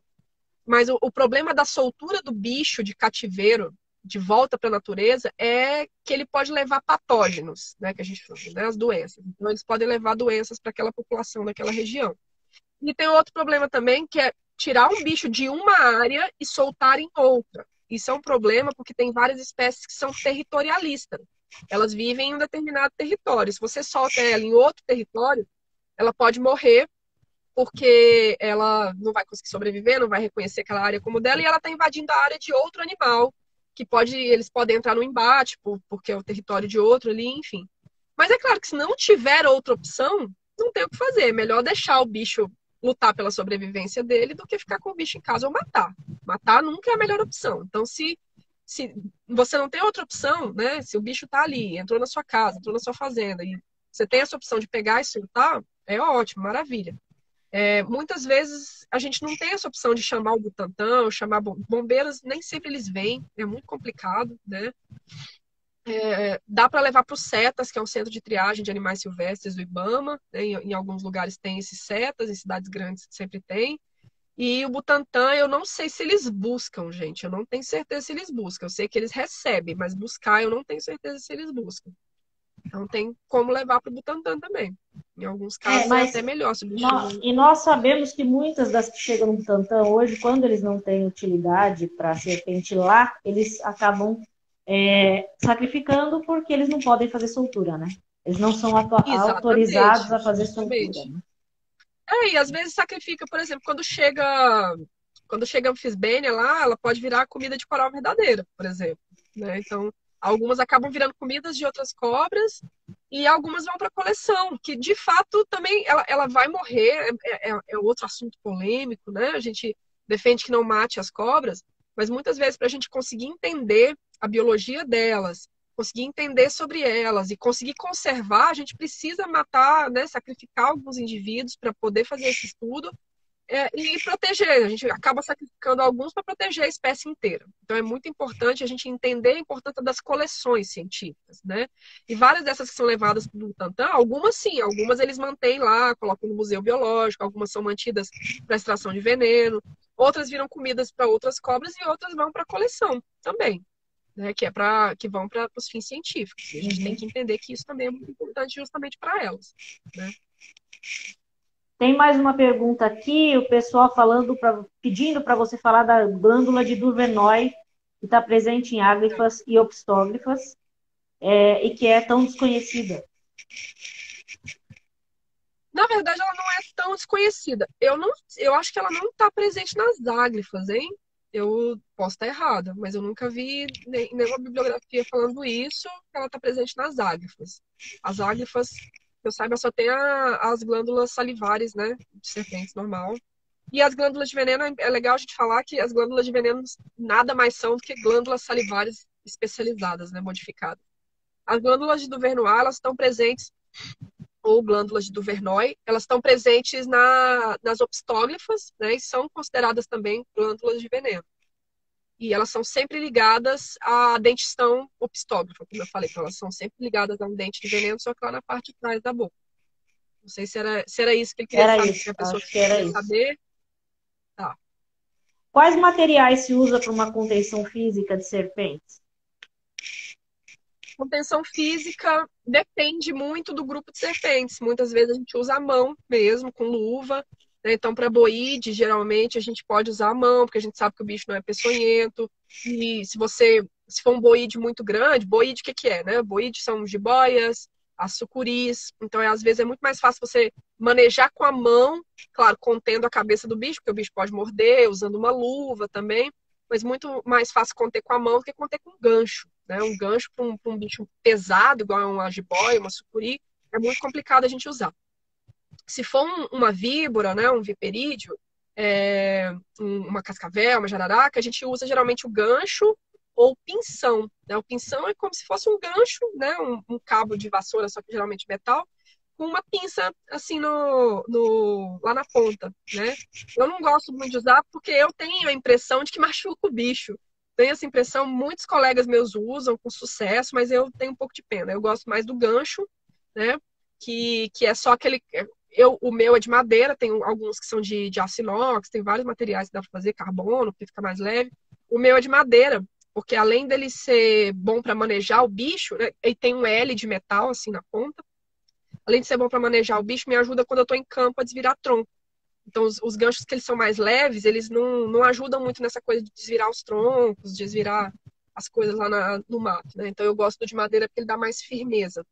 Mas o problema da soltura do bicho de cativeiro de volta para a natureza é que ele pode levar patógenos, né, que a gente fala, né, as doenças. Então eles podem levar doenças para aquela população daquela região. E tem outro problema também, que é tirar um bicho de uma área e soltar em outra. Isso é um problema porque tem várias espécies que são territorialistas. Elas vivem em um determinado território. Se você solta ela em outro território, ela pode morrer porque ela não vai conseguir sobreviver, não vai reconhecer aquela área como dela e ela está invadindo a área de outro animal, que eles podem entrar no embate porque é o território de outro ali, enfim. Mas é claro que se não tiver outra opção, não tem o que fazer. É melhor deixar o bicho lutar pela sobrevivência dele do que ficar com o bicho em casa ou matar. Matar nunca é a melhor opção. Então, se você não tem outra opção, né? Se o bicho tá ali, entrou na sua casa, entrou na sua fazenda, e você tem essa opção de pegar e soltar, é ótimo, maravilha. Muitas vezes a gente não tem essa opção de chamar o Butantan, ou chamar bombeiros, nem sempre eles vêm, é muito complicado, né? Dá para levar para o CETAS, que é um centro de triagem de animais silvestres do IBAMA, né? Em alguns lugares tem esses CETAS, em cidades grandes sempre tem. E o Butantan, eu não sei se eles buscam, gente. Eu não tenho certeza se eles buscam. Eu sei que eles recebem, mas buscar eu não tenho certeza se eles buscam. Então tem como levar para o Butantan também. Em alguns casos é Mas até melhor se o bicho não... e nós sabemos que muitas das que chegam no Butantan hoje, quando eles não têm utilidade para a serpente lá, eles acabam sacrificando porque eles não podem fazer soltura, né? Eles não são autorizados Exatamente, a fazer soltura, justamente. né? E às vezes sacrifica, por exemplo, quando chega a anfisbênia lá, ela pode virar comida de coral verdadeira, por exemplo, né? Então, algumas acabam virando comidas de outras cobras e algumas vão para coleção, que de fato também ela vai morrer, é outro assunto polêmico, né? A gente defende que não mate as cobras, mas muitas vezes para a gente conseguir entender a biologia delas, conseguir entender sobre elas e conseguir conservar, a gente precisa matar, né, sacrificar alguns indivíduos para poder fazer esse estudo e proteger. A gente acaba sacrificando alguns para proteger a espécie inteira. Então é muito importante a gente entender a importância das coleções científicas, né? E várias dessas que são levadas para o Butantan, algumas sim, algumas eles mantêm lá, colocam no museu biológico, algumas são mantidas para extração de veneno, outras viram comidas para outras cobras e outras vão para coleção também. Né, que vão para os fins científicos. E a gente tem que entender que isso também é muito importante justamente para elas. Né? Tem mais uma pergunta aqui, o pessoal pedindo para você falar da glândula de Duvernoy, que está presente em ágrifas e opstógrifas, e que é tão desconhecida. Na verdade, ela não é tão desconhecida. Eu acho que ela não está presente nas áglifas, hein? Eu posso estar errada, mas eu nunca vi nenhuma bibliografia falando isso, que ela está presente nas áglifas. As áglifas, que eu saiba, só tem as glândulas salivares, né? De serpentes normal. E as glândulas de veneno, é legal a gente falar que as glândulas de veneno nada mais são do que glândulas salivares especializadas, né? Modificadas. As glândulas de Duvernoy, elas estão presentes ou glândulas de Duvernoy, elas estão presentes nas opstóglifas, né, e são consideradas também glândulas de veneno. E elas são sempre ligadas à dentição opstóglifa, como eu falei, então elas são sempre ligadas a um dente de veneno, só que lá na parte de trás da boca. Não sei se era isso que ele queria saber, Isso, que a pessoa acho que era queria isso. saber. Tá. Quais materiais se usa para uma contenção física de serpentes? Contenção física depende muito do grupo de serpentes. Muitas vezes a gente usa a mão mesmo, com luva. Né? Então, para boíde, geralmente a gente pode usar a mão, porque a gente sabe que o bicho não é peçonhento. E se for um boíde muito grande, boíde o que é, né? Boíde são jiboias, as sucuris. Então, às vezes é muito mais fácil você manejar com a mão, claro, contendo a cabeça do bicho, porque o bicho pode morder, usando uma luva também. Mas muito mais fácil conter com a mão do que conter com um gancho. Né? Um gancho para um bicho pesado, igual uma jiboia, uma sucuri, é muito complicado a gente usar. Se for uma víbora, né, um viperídeo, uma cascavel, uma jararaca, a gente usa geralmente o gancho ou pinção, né? O pinção é como se fosse um gancho, né, um cabo de vassoura, só que geralmente metal, com uma pinça assim lá na ponta, né? Eu não gosto muito de usar porque eu tenho a impressão de que machuca o bicho. Tenho essa impressão, muitos colegas meus usam com sucesso, mas eu tenho um pouco de pena. Eu gosto mais do gancho, né? Que é só aquele. O meu é de madeira, tem alguns que são de aço inox, tem vários materiais que dá para fazer, carbono, que fica mais leve. O meu é de madeira, porque além dele ser bom para manejar o bicho, né, ele tem um L de metal assim na ponta. Além de ser bom para manejar o bicho, me ajuda quando eu estou em campo a desvirar tronco. Então, os ganchos que eles são mais leves, eles não ajudam muito nessa coisa de desvirar os troncos, desvirar as coisas lá no mato, né? Então, eu gosto do de madeira porque ele dá mais firmeza.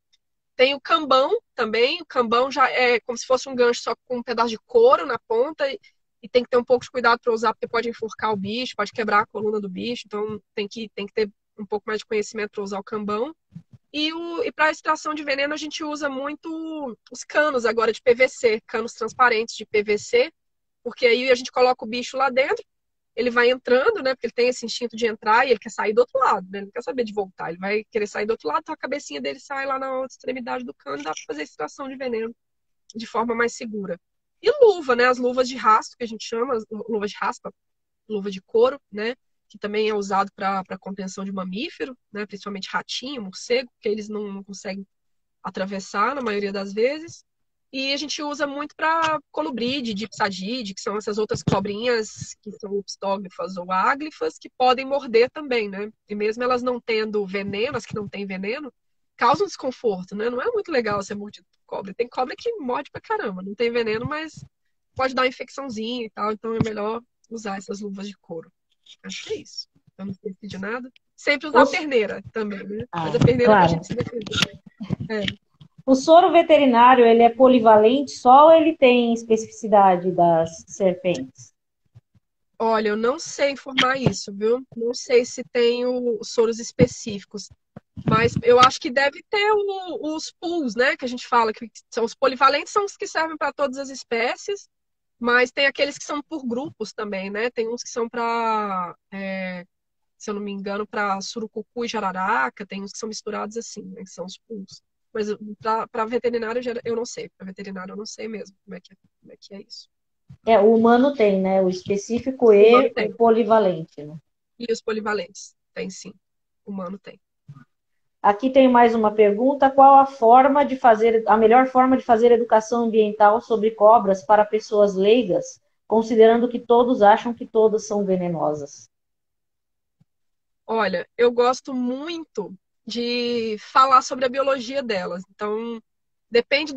Tem o cambão também. O cambão já é como se fosse um gancho só com um pedaço de couro na ponta e tem que ter um pouco de cuidado para usar porque pode enforcar o bicho, pode quebrar a coluna do bicho. Então, tem que ter um pouco mais de conhecimento para usar o cambão. E para extração de veneno, a gente usa muito os canos agora de PVC, canos transparentes de PVC, porque aí a gente coloca o bicho lá dentro, ele vai entrando, né? Porque ele tem esse instinto de entrar e ele quer sair do outro lado, né? Ele não quer saber de voltar, ele vai querer sair do outro lado, então a cabecinha dele sai lá na outra extremidade do cano e dá para fazer extração de veneno de forma mais segura. E luva, né? As luvas de rastro, que a gente chama, luvas de raspa, luva de couro, né? Que também é usado para contenção de mamífero, né? Principalmente ratinho, morcego, que eles não conseguem atravessar na maioria das vezes. E a gente usa muito para colubride, dipsadide, que são essas outras cobrinhas que são opstóglifas ou áglifas, que podem morder também, né? E mesmo elas não tendo veneno, as que não têm veneno, causam desconforto, né? Não é muito legal ser mordido por cobra. Tem cobra que morde pra caramba, não tem veneno, mas pode dar uma infecçãozinha e tal, então é melhor usar essas luvas de couro. Acho que é isso. Eu não esqueci de nada. Sempre usar a Os... perneira também, né? Ah, Mas a perneira é pra claro. gente se defender. É. O soro veterinário, ele é polivalente só ou ele tem especificidade das serpentes? Olha, eu não sei informar isso, viu? Não sei se tem os soros específicos, mas eu acho que deve ter os pools, né? Que a gente fala que são os polivalentes, são os que servem para todas as espécies, mas tem aqueles que são por grupos também, né? Tem uns que são para, se eu não me engano, para surucucu e jararaca, tem uns que são misturados assim, né? Que são os pools. Mas para veterinário eu não sei, para veterinário eu não sei mesmo como é que é isso. O humano tem, né? O específico O humano e o tem. polivalente, né? E os polivalentes? Tem sim. O humano tem. Aqui tem mais uma pergunta: qual a melhor forma de fazer educação ambiental sobre cobras para pessoas leigas, considerando que todos acham que todas são venenosas? Olha, eu gosto muito de falar sobre a biologia delas. Então, depende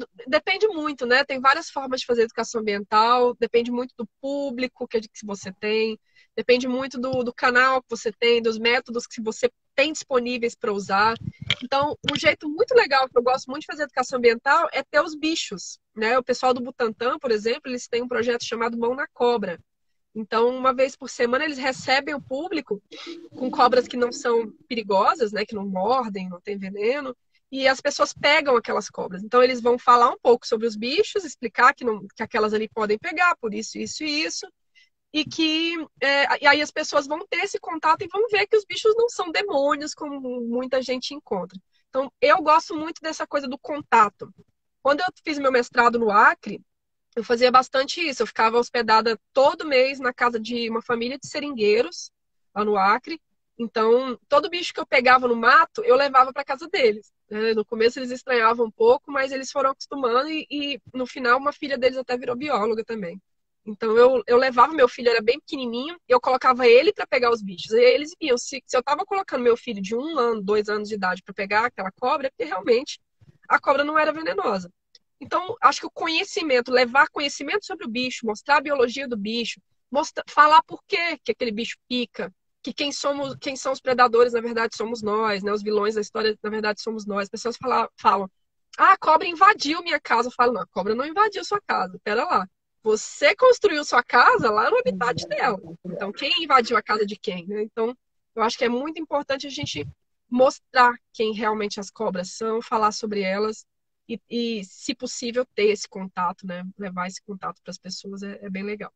muito, né? Tem várias formas de fazer educação ambiental, depende muito do público que você tem, depende muito do canal que você tem, dos métodos que você tem disponíveis para usar. Então, um jeito muito legal que eu gosto muito de fazer educação ambiental é ter os bichos, né? O pessoal do Butantan, por exemplo, eles têm um projeto chamado Mão na Cobra. Então, uma vez por semana, eles recebem o público com cobras que não são perigosas, né, que não mordem, não tem veneno, e as pessoas pegam aquelas cobras. Então, eles vão falar um pouco sobre os bichos, explicar que aquelas ali podem pegar por isso, isso e isso, e aí as pessoas vão ter esse contato e vão ver que os bichos não são demônios, como muita gente encontra. Então, eu gosto muito dessa coisa do contato. Quando eu fiz meu mestrado no Acre, eu fazia bastante isso. Eu ficava hospedada todo mês na casa de uma família de seringueiros, lá no Acre. Então, todo bicho que eu pegava no mato, eu levava para casa deles. No começo eles estranhavam um pouco, mas eles foram acostumando e no final uma filha deles até virou bióloga também. Então eu levava meu filho, era bem pequenininho, e eu colocava ele para pegar os bichos. E aí eles viam se eu estava colocando meu filho de 1 ano, 2 anos de idade para pegar aquela cobra, é porque realmente a cobra não era venenosa. Então, acho que o conhecimento, levar conhecimento sobre o bicho, mostrar a biologia do bicho, falar por que aquele bicho pica, que quem são os predadores, na verdade, somos nós, né? Os vilões da história, na verdade, somos nós. As pessoas falam, a cobra invadiu minha casa. Eu falo, não, a cobra não invadiu sua casa, pera lá. Você construiu sua casa lá no habitat dela. Então, quem invadiu a casa de quem, né? Então, eu acho que é muito importante a gente mostrar quem realmente as cobras são, falar sobre elas, e, se possível, ter esse contato, né? Levar esse contato para as pessoas é bem legal.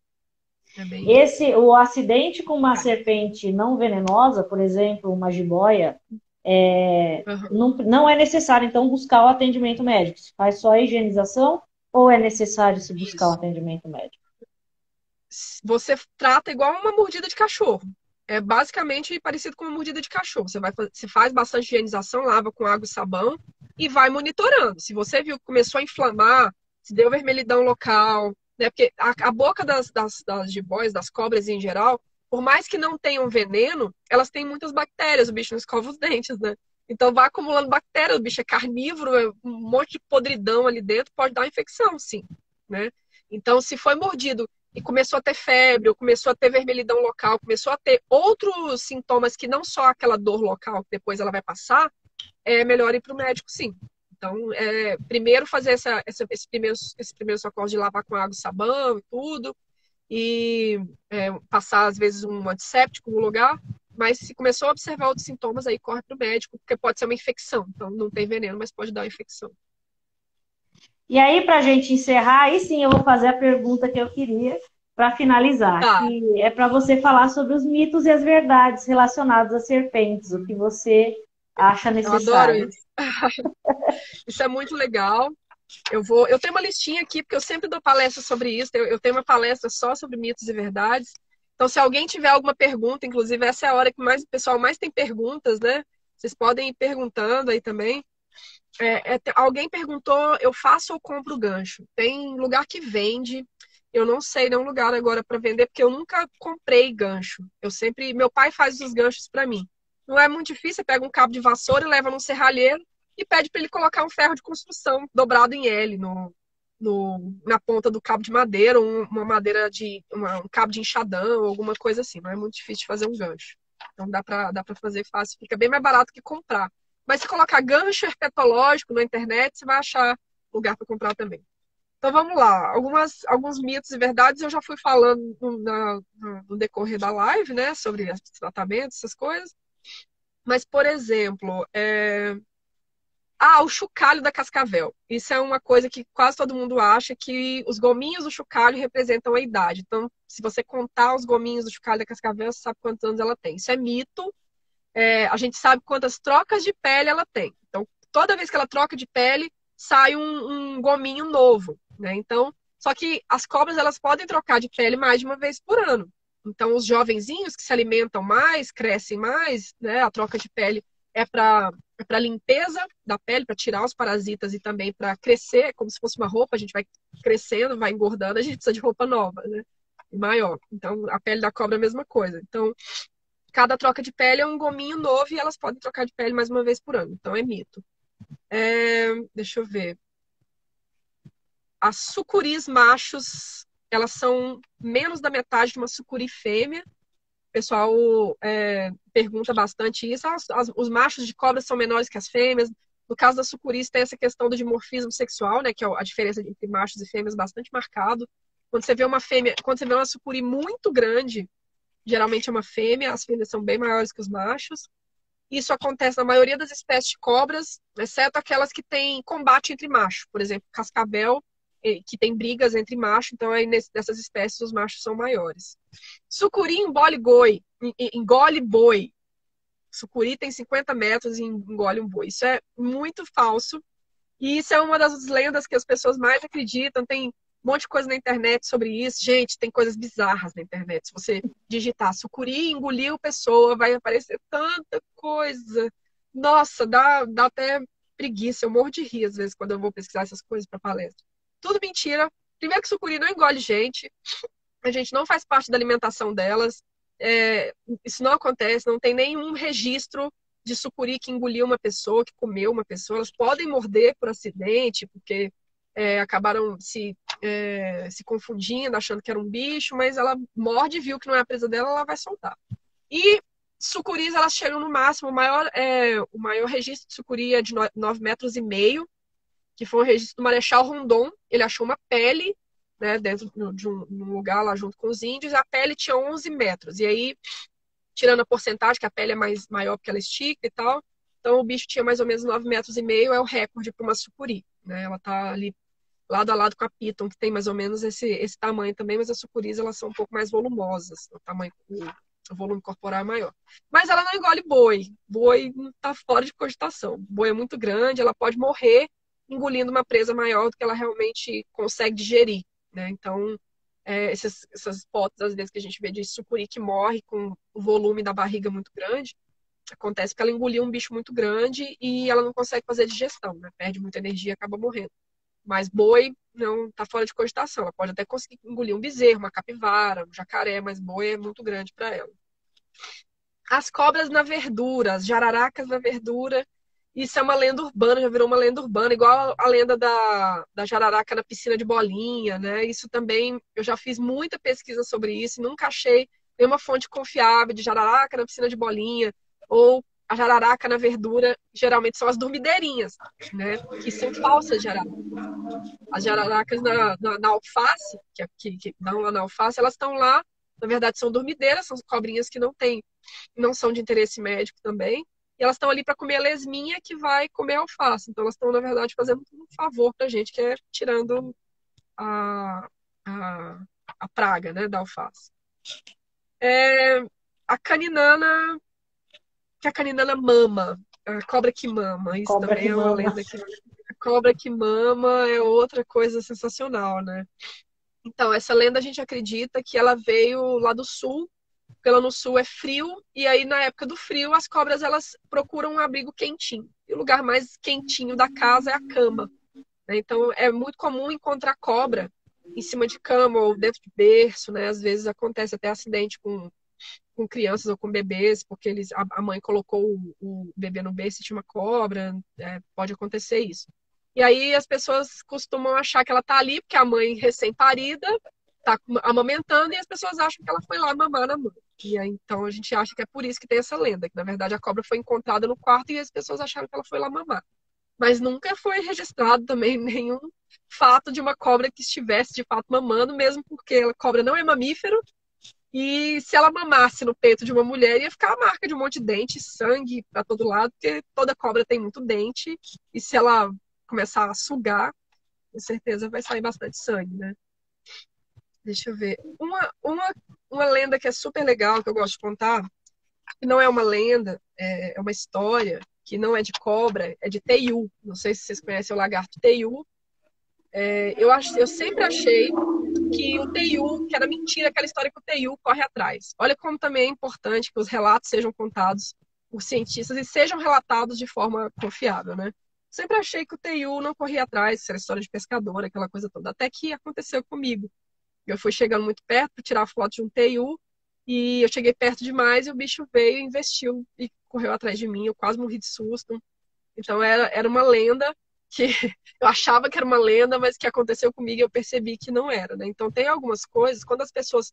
É bem. O acidente com uma serpente não venenosa, por exemplo, uma jiboia, Uhum. não é necessário, então, buscar o atendimento médico. Se faz só a higienização ou é necessário se buscar o Isso. atendimento médico? Você trata igual uma mordida de cachorro. É basicamente parecido com uma mordida de cachorro. Você faz bastante higienização, lava com água e sabão e vai monitorando. Se você viu que começou a inflamar, se deu vermelhidão local, né? Porque a boca das jiboias, das cobras em geral, por mais que não tenham veneno, elas têm muitas bactérias, o bicho não escova os dentes, né? Então vai acumulando bactéria, o bicho é carnívoro, é um monte de podridão ali dentro, pode dar infecção, sim, né? Então, se foi mordido e começou a ter febre, ou começou a ter vermelhidão local, começou a ter outros sintomas que não só aquela dor local, que depois ela vai passar, é melhor ir para o médico, sim. Então, primeiro fazer esse primeiro socorro de lavar com água e sabão e tudo, e passar, às vezes, um antisséptico no lugar, mas se começou a observar outros sintomas, aí corre para o médico, porque pode ser uma infecção. Então, não tem veneno, mas pode dar uma infecção. E aí, para a gente encerrar, aí sim eu vou fazer a pergunta que eu queria para finalizar, Tá, que é para você falar sobre os mitos e as verdades relacionados às serpentes, o que você acha eu adoro necessário. isso. Isso é muito legal. Eu tenho uma listinha aqui, porque eu sempre dou palestra sobre isso. Eu tenho uma palestra só sobre mitos e verdades. Então, se alguém tiver alguma pergunta, inclusive essa é a hora que o pessoal mais tem perguntas, né? Vocês podem ir perguntando aí também. Alguém perguntou, eu faço ou compro gancho? Tem lugar que vende. Eu não sei nenhum lugar agora para vender, porque eu nunca comprei gancho. Meu pai faz os ganchos para mim. Não é muito difícil, você pega um cabo de vassoura e leva num serralheiro e pede para ele colocar um ferro de construção dobrado em L na ponta do cabo de madeira, ou uma madeira um cabo de enxadão, ou alguma coisa assim. Não é muito difícil de fazer um gancho. Então dá para fazer fácil, fica bem mais barato que comprar. Mas se colocar gancho herpetológico na internet, você vai achar lugar para comprar também. Então vamos lá. Alguns mitos e verdades eu já fui falando no decorrer da live, né? Sobre tratamentos, essas coisas. Mas, por exemplo, o chocalho da cascavel. Isso é uma coisa que quase todo mundo acha, que os gominhos do chocalho representam a idade. Então, se você contar os gominhos do chocalho da cascavel, você sabe quantos anos ela tem. Isso é mito. A gente sabe quantas trocas de pele ela tem. Então, toda vez que ela troca de pele, sai um gominho novo, né? Então, só que as cobras, elas podem trocar de pele mais de uma vez por ano. Então, os jovenzinhos que se alimentam mais, crescem mais, né? A troca de pele é para limpeza da pele, para tirar os parasitas e também para crescer, como se fosse uma roupa, a gente vai crescendo, vai engordando, a gente precisa de roupa nova, né? E maior. Então, a pele da cobra é a mesma coisa. Então, cada troca de pele é um gominho novo e elas podem trocar de pele mais uma vez por ano. Então é mito. Deixa eu ver. As sucuris machos, elas são menos da metade de uma sucuri fêmea. O pessoal pergunta bastante isso. Os machos de cobra são menores que as fêmeas. No caso das sucuris, tem essa questão do dimorfismo sexual, né? Que é a diferença entre machos e fêmeas bastante marcado. Quando você vê uma sucuri muito grande, geralmente é uma fêmea, as fêmeas são bem maiores que os machos. Isso acontece na maioria das espécies de cobras, exceto aquelas que têm combate entre machos. Por exemplo, cascavel, que tem brigas entre machos, então aí nessas espécies os machos são maiores. Sucuri engole boi. Sucuri tem 50 metros e engole um boi. Isso é muito falso. E isso é uma das lendas que as pessoas mais acreditam. Tem um monte de coisa na internet sobre isso. Gente, tem coisas bizarras na internet. Se você digitar sucuri engoliu pessoa, vai aparecer tanta coisa. Nossa, dá até preguiça. Eu morro de rir às vezes quando eu vou pesquisar essas coisas para palestra. Tudo mentira. Primeiro que sucuri não engole gente. A gente não faz parte da alimentação delas. Isso não acontece, não tem nenhum registro de sucuri que engoliu uma pessoa, que comeu uma pessoa. Elas podem morder por acidente, porque acabaram se confundindo, achando que era um bicho, mas ela morde, viu que não é a presa dela, ela vai soltar. E sucuris, elas chegam no máximo, o maior registro de sucuri é de 9,5 metros, que foi um registro do Marechal Rondon. Ele achou uma pele, né, dentro de um lugar lá junto com os índios, a pele tinha 11 metros. E aí, tirando a porcentagem, que a pele é maior porque ela estica e tal, Então o bicho tinha mais ou menos 9,5 metros, é o recorde para uma sucuri, né? Ela tá ali lado a lado com a Piton, que tem mais ou menos esse tamanho também, mas as sucuris elas são um pouco mais volumosas, o volume corporal é maior. Mas ela não engole boi. Boi tá fora de cogitação. Boi é muito grande, ela pode morrer engolindo uma presa maior do que ela realmente consegue digerir, né? Então, essas fotos, às vezes, que a gente vê de sucuri que morre com o volume da barriga muito grande, acontece porque ela engoliu um bicho muito grande e ela não consegue fazer digestão, né? Perde muita energia e acaba morrendo. Mas boi não está fora de cogitação. Ela pode até conseguir engolir um bezerro, uma capivara, um jacaré, mas boi é muito grande para ela. As cobras na verdura, as jararacas na verdura, isso é uma lenda urbana, já virou uma lenda urbana, igual a lenda da jararaca na piscina de bolinha, né? Isso também, eu já fiz muita pesquisa sobre isso e nunca achei nenhuma fonte confiável de jararaca na piscina de bolinha, ou a jararaca na verdura, geralmente são as dormideirinhas, né? Que são falsas jararacas. As jararacas na alface, que dão lá na alface, elas estão lá, na verdade são dormideiras, são cobrinhas que não são de interesse médico também, e elas estão ali para comer a lesminha que vai comer a alface. Então elas estão, na verdade, fazendo um favor para a gente, que é tirando a, a, a praga, né, da alface. A caninana, que a caninana mama, a cobra que mama, isso Cobra também que é uma mama. lenda que a cobra que mama é outra coisa sensacional, né? Então, essa lenda a gente acredita que ela veio lá do sul, porque lá no sul é frio, e aí na época do frio as cobras elas procuram um abrigo quentinho. E o lugar mais quentinho da casa é a cama, né? Então, é muito comum encontrar cobra em cima de cama ou dentro de berço, né? Às vezes acontece até acidente com crianças ou com bebês, porque a mãe colocou o bebê no berço e tinha uma cobra, pode acontecer isso. E aí as pessoas costumam achar que ela tá ali porque a mãe recém-parida tá amamentando e as pessoas acham que ela foi lá mamar na mãe. E aí então a gente acha que é por isso que tem essa lenda, que na verdade a cobra foi encontrada no quarto e as pessoas acharam que ela foi lá mamar. Mas nunca foi registrado também nenhum fato de uma cobra que estivesse de fato mamando, mesmo porque a cobra não é mamífero. E se ela mamasse no peito de uma mulher, ia ficar a marca de um monte de dente, sangue para todo lado, porque toda cobra tem muito dente. E se ela começar a sugar, com certeza vai sair bastante sangue, né? Deixa eu ver. Uma lenda que é super legal, que eu gosto de contar, que não é uma lenda, é uma história, que não é de cobra, é de teiu. Não sei se vocês conhecem o lagarto teiu. Eu sempre achei que o teiu, que era mentira, aquela história que o teiu corre atrás. Olha como também é importante que os relatos sejam contados por cientistas e sejam relatados de forma confiável, né? Sempre achei que o teiu não corria atrás, isso era história de pescador, aquela coisa toda. Até que aconteceu comigo. Eu fui chegando muito perto para tirar foto de um teiu e eu cheguei perto demais e o bicho veio, investiu e correu atrás de mim. Eu quase morri de susto. Então era uma lenda que eu achava que era uma lenda, mas que aconteceu comigo e eu percebi que não era, né? Então tem algumas coisas, quando as pessoas.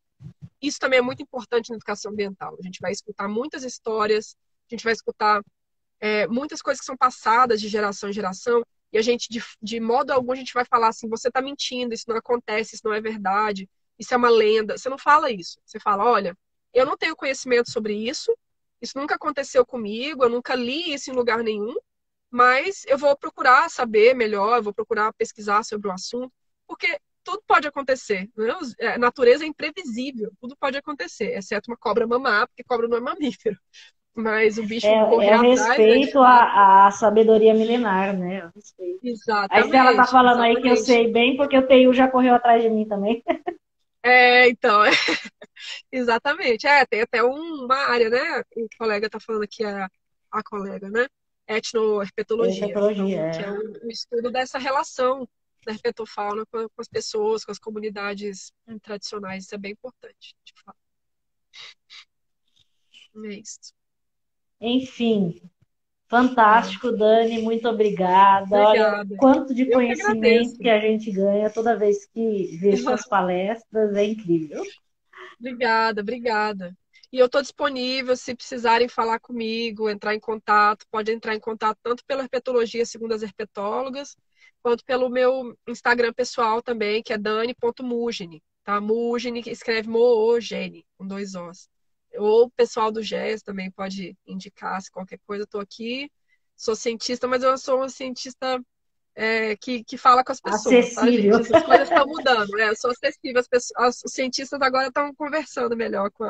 Isso também é muito importante na educação ambiental. A gente vai escutar muitas histórias, a gente vai escutar muitas coisas que são passadas de geração em geração, e a gente, de modo algum, a gente vai falar assim: você está mentindo, isso não acontece, isso não é verdade, isso é uma lenda. Você não fala isso. Você fala: olha, eu não tenho conhecimento sobre isso nunca aconteceu comigo, eu nunca li isso em lugar nenhum. Mas eu vou procurar saber melhor, eu vou procurar pesquisar sobre o assunto, porque tudo pode acontecer, né? A natureza é imprevisível, tudo pode acontecer, exceto uma cobra mamar, porque cobra não é mamífero. Mas o bicho É correr o atrás, de respeito fato. à sabedoria milenar, né? O respeito. A Estela tá Exatamente, falando aí que eu exatamente. sei bem, porque o TU já correu atrás de mim também. Então, exatamente. Tem até uma área, né? O colega tá falando aqui, a colega, né? Etnoherpetologia. Herpetologia, Então, que é o estudo dessa relação da herpetofauna com as pessoas, com as comunidades tradicionais. Isso é bem importante, de fato. É isso. enfim. Fantástico, Dani, muito obrigada. Olha, Obrigada. quanto de Eu que conhecimento agradeço. que a gente ganha toda vez que vê suas palestras, é incrível. Obrigada, obrigada. E eu estou disponível, se precisarem falar comigo, entrar em contato, pode entrar em contato tanto pela Herpetologia Segundo as Herpetólogas, quanto pelo meu Instagram pessoal também, que é dani.mugini, tá? Mugini, que escreve Moogene, com 2 Os. Ou o pessoal do GES também pode indicar, se qualquer coisa, eu estou aqui. sou cientista, mas eu sou uma cientista que fala com as pessoas, tá, gente? Acessível. Essas coisas estão mudando, né? Eu sou acessível, os cientistas agora estão conversando melhor com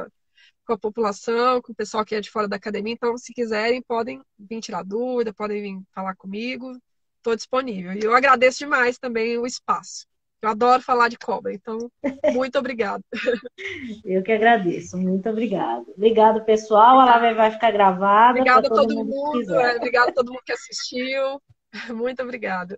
a população, com o pessoal que é de fora da academia, então, se quiserem, podem vir tirar dúvida, podem vir falar comigo, estou disponível. E eu agradeço demais também o espaço. Eu adoro falar de cobra, então, muito obrigada. Eu que agradeço. Muito obrigada. Obrigado, pessoal. A Obrigada, live vai ficar gravada para obrigada a todo todo mundo que mundo, quiser. obrigada a todo mundo que assistiu. Muito obrigada.